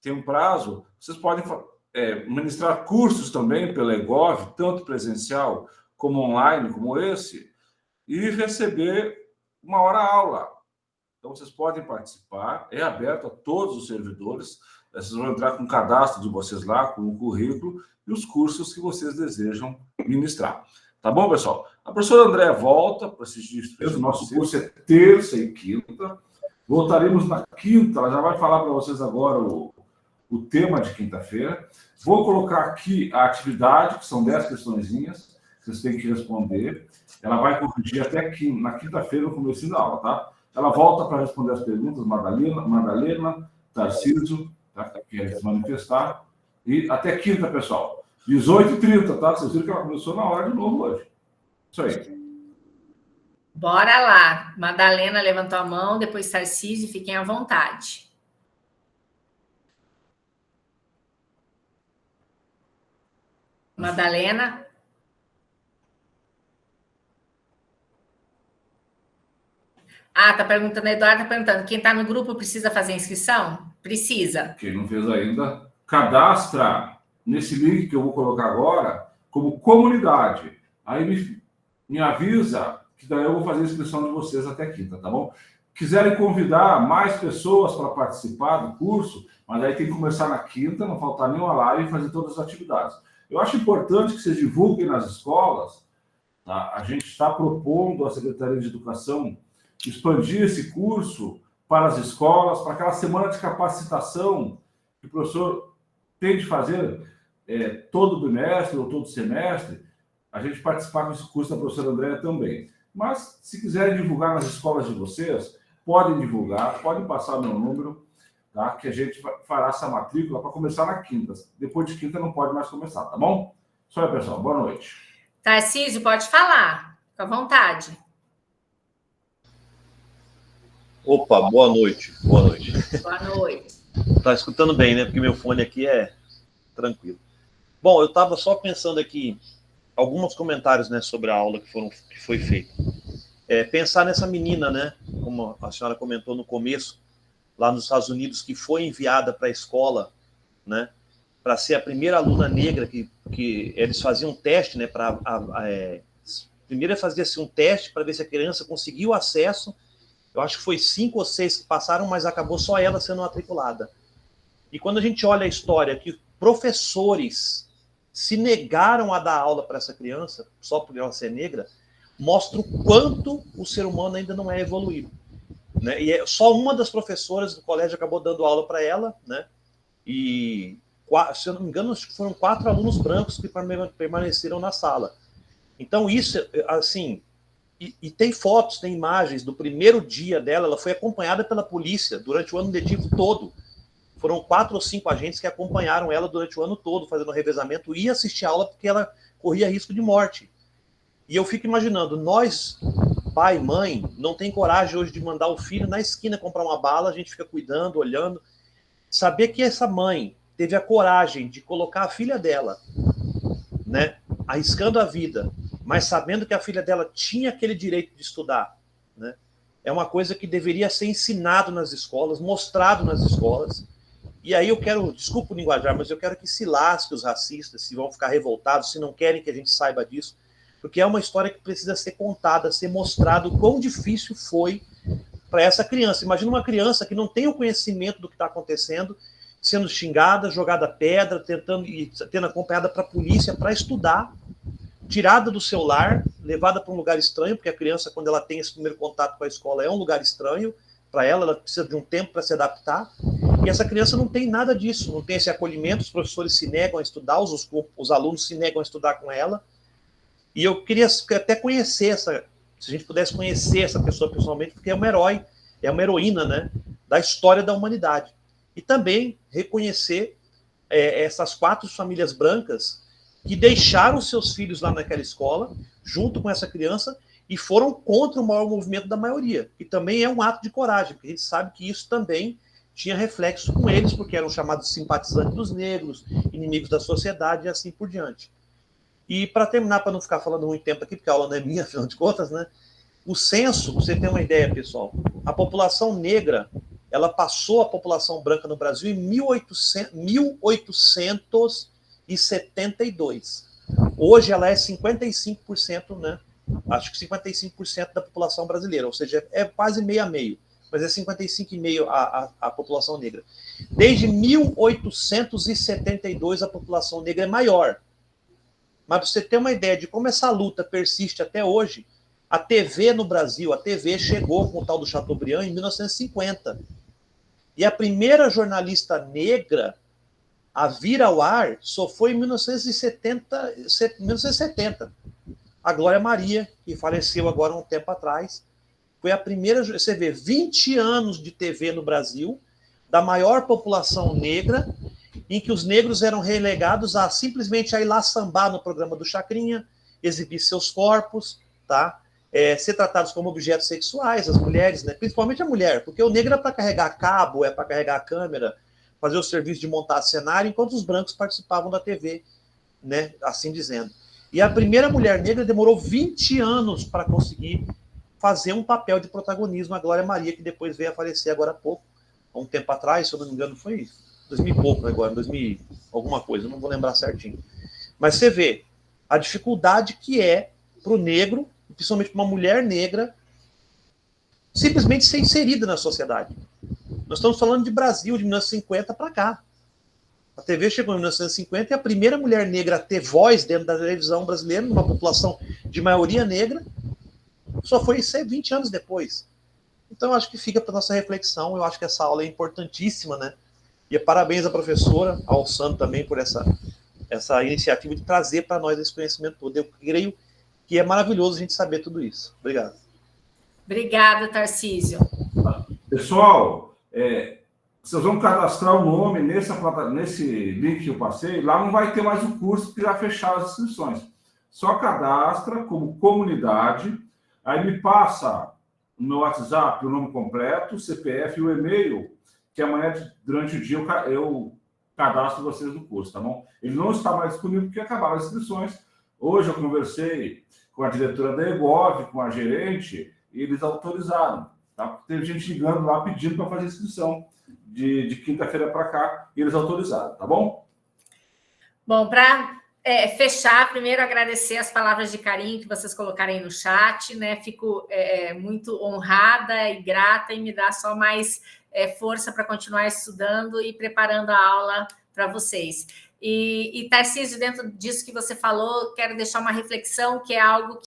Tem um prazo, vocês podem ministrar cursos também pela EGOV, tanto presencial como online, como esse, e receber uma hora aula. Então, vocês podem participar, é aberto a todos os servidores, vocês vão entrar com o cadastro de vocês lá, com o currículo e os cursos que vocês desejam ministrar. Tá bom, pessoal? A professora Andréia volta para assistir o nosso curso, é terça e quinta. Voltaremos na quinta, ela já vai falar para vocês agora o tema de quinta-feira. Vou colocar aqui a atividade, que são 10 questõezinhas, que vocês têm que responder. Ela vai corrigir até na quinta-feira, no começo da aula, tá? Ela volta para responder as perguntas, Madalena, Tarcísio, tá? Que quer se manifestar. E até quinta, pessoal. 18h30, tá? Vocês viram que ela começou na hora de novo hoje. Isso aí. Bora lá. Madalena levantou a mão, depois Tarcísio, fiquem à vontade. Madalena? Tá perguntando, a Eduardo está perguntando, quem está no grupo precisa fazer inscrição? Precisa. Quem não fez ainda, cadastra nesse link que eu vou colocar agora, como comunidade. Aí me avisa, que daí eu vou fazer a inscrição de vocês até quinta, tá bom? Quiserem convidar mais pessoas para participar do curso, mas aí tem que começar na quinta, não faltar nenhuma live e fazer todas as atividades. Eu acho importante que vocês divulguem nas escolas, tá? A gente está propondo à Secretaria de Educação expandir esse curso para as escolas, para aquela semana de capacitação que o professor tem de fazer todo bimestre ou todo semestre, a gente participar com esse curso da professora Andréia também. Mas, se quiserem divulgar nas escolas de vocês, podem divulgar, podem passar meu número, tá? Que a gente fará essa matrícula para começar na quinta. Depois de quinta não pode mais começar, tá bom? Isso aí, pessoal. Boa noite. Tarcísio, pode falar. Fica à vontade. Opa, boa noite. Boa noite. Boa noite. Tá escutando bem, né? Porque meu fone aqui é tranquilo. Bom, eu estava só pensando aqui alguns comentários, né, sobre a aula que foi feita. Pensar nessa menina, né, como a senhora comentou no começo, lá nos Estados Unidos, que foi enviada para a escola, né, para ser a primeira aluna negra que eles faziam um teste, né, primeiro fazia-se um teste para ver se a criança conseguiu acesso. Eu acho que foi 5 ou 6 que passaram, mas acabou só ela sendo matriculada. E quando a gente olha a história que professores se negaram a dar aula para essa criança, só por ela ser negra, mostra o quanto o ser humano ainda não é evoluído, né? E só uma das professoras do colégio acabou dando aula para ela, né? E, se eu não me engano, acho que foram 4 alunos brancos que permaneceram na sala. Então, isso, assim, e tem fotos, tem imagens do primeiro dia dela, ela foi acompanhada pela polícia durante o ano letivo todo. Foram 4 ou 5 agentes que acompanharam ela durante o ano todo, fazendo revezamento e assistir a aula, porque ela corria risco de morte. E eu fico imaginando, nós, pai, mãe, não tem coragem hoje de mandar o filho na esquina comprar uma bala, a gente fica cuidando, olhando. Saber que essa mãe teve a coragem de colocar a filha dela, né, arriscando a vida, mas sabendo que a filha dela tinha aquele direito de estudar, né, é uma coisa que deveria ser ensinado nas escolas, mostrado nas escolas. E aí eu quero, desculpa o linguajar, mas eu quero que se lasque os racistas, se vão ficar revoltados, se não querem que a gente saiba disso, porque é uma história que precisa ser contada, ser mostrado o quão difícil foi para essa criança. Imagina uma criança que não tem o conhecimento do que está acontecendo, sendo xingada, jogada pedra, tendo acompanhada para a polícia para estudar, tirada do seu lar, levada para um lugar estranho, porque a criança, quando ela tem esse primeiro contato com a escola, é um lugar estranho para ela, ela precisa de um tempo para se adaptar, e essa criança não tem nada disso, não tem esse acolhimento, os professores se negam a estudar, os alunos se negam a estudar com ela, e eu queria até conhecer se a gente pudesse conhecer essa pessoa pessoalmente, porque é um herói, é uma heroína, né, da história da humanidade. E também reconhecer essas 4 famílias brancas que deixaram seus filhos lá naquela escola, junto com essa criança, e foram contra o maior movimento da maioria, que também é um ato de coragem, porque a gente sabe que isso também tinha reflexo com eles, porque eram chamados simpatizantes dos negros, inimigos da sociedade e assim por diante. E para terminar, para não ficar falando muito tempo aqui, porque a aula não é minha, afinal de contas, né? O censo, você tem uma ideia, pessoal, a população negra, ela passou a população branca no Brasil em 1872. Hoje ela é 55%, né? Acho que 55% da população brasileira, ou seja, é quase meio a meio, mas é 55,5% a população negra. Desde 1872 a população negra é maior. Mas para você ter uma ideia de como essa luta persiste até hoje, a TV no Brasil, a TV chegou com o tal do Chateaubriand em 1950. E a primeira jornalista negra a vir ao ar só foi em 1970. A Glória Maria, que faleceu agora um tempo atrás, foi a primeira. Você vê, 20 anos de TV no Brasil, da maior população negra, em que os negros eram relegados a simplesmente a ir lá sambar no programa do Chacrinha, exibir seus corpos, tá? Ser tratados como objetos sexuais, as mulheres, né? Principalmente a mulher, porque o negro é para carregar cabo, é para carregar a câmera, fazer o serviço de montar cenário, enquanto os brancos participavam da TV, né? Assim dizendo. E a primeira mulher negra demorou 20 anos para conseguir fazer um papel de protagonismo, a Glória Maria, que depois veio a falecer agora há pouco, há um tempo atrás, se eu não me engano, foi 2000 e pouco agora, 2000 alguma coisa, não vou lembrar certinho. Mas você vê a dificuldade que é para o negro, principalmente para uma mulher negra, simplesmente ser inserida na sociedade. Nós estamos falando de Brasil, de 1950 para cá. A TV chegou em 1950 e a primeira mulher negra a ter voz dentro da televisão brasileira, numa população de maioria negra, só foi ser 20 anos depois. Então, acho que fica para nossa reflexão. Eu acho que essa aula é importantíssima, né? E parabéns à professora, ao Sandro também, por essa iniciativa de trazer para nós esse conhecimento todo. Eu creio que é maravilhoso a gente saber tudo isso. Obrigado. Obrigada, Tarcísio. Pessoal, vocês vão cadastrar o nome nesse link que eu passei. Lá não vai ter mais o curso, porque já fecharam as inscrições. Só cadastra como comunidade, aí me passa no meu WhatsApp o nome completo, o CPF e o e-mail, que amanhã, durante o dia, eu cadastro vocês no curso, tá bom? Ele não está mais disponível porque acabaram as inscrições. Hoje eu conversei com a diretora da EGOV, com a gerente, e eles autorizaram. Tá? Teve gente ligando lá pedindo para fazer inscrição de quinta-feira para cá, e eles autorizaram, tá bom? Bom, para fechar, primeiro agradecer as palavras de carinho que vocês colocaram aí no chat, né? Fico muito honrada e grata, e me dá só mais força para continuar estudando e preparando a aula para vocês. E Tarcísio, dentro disso que você falou, quero deixar uma reflexão, que é algo que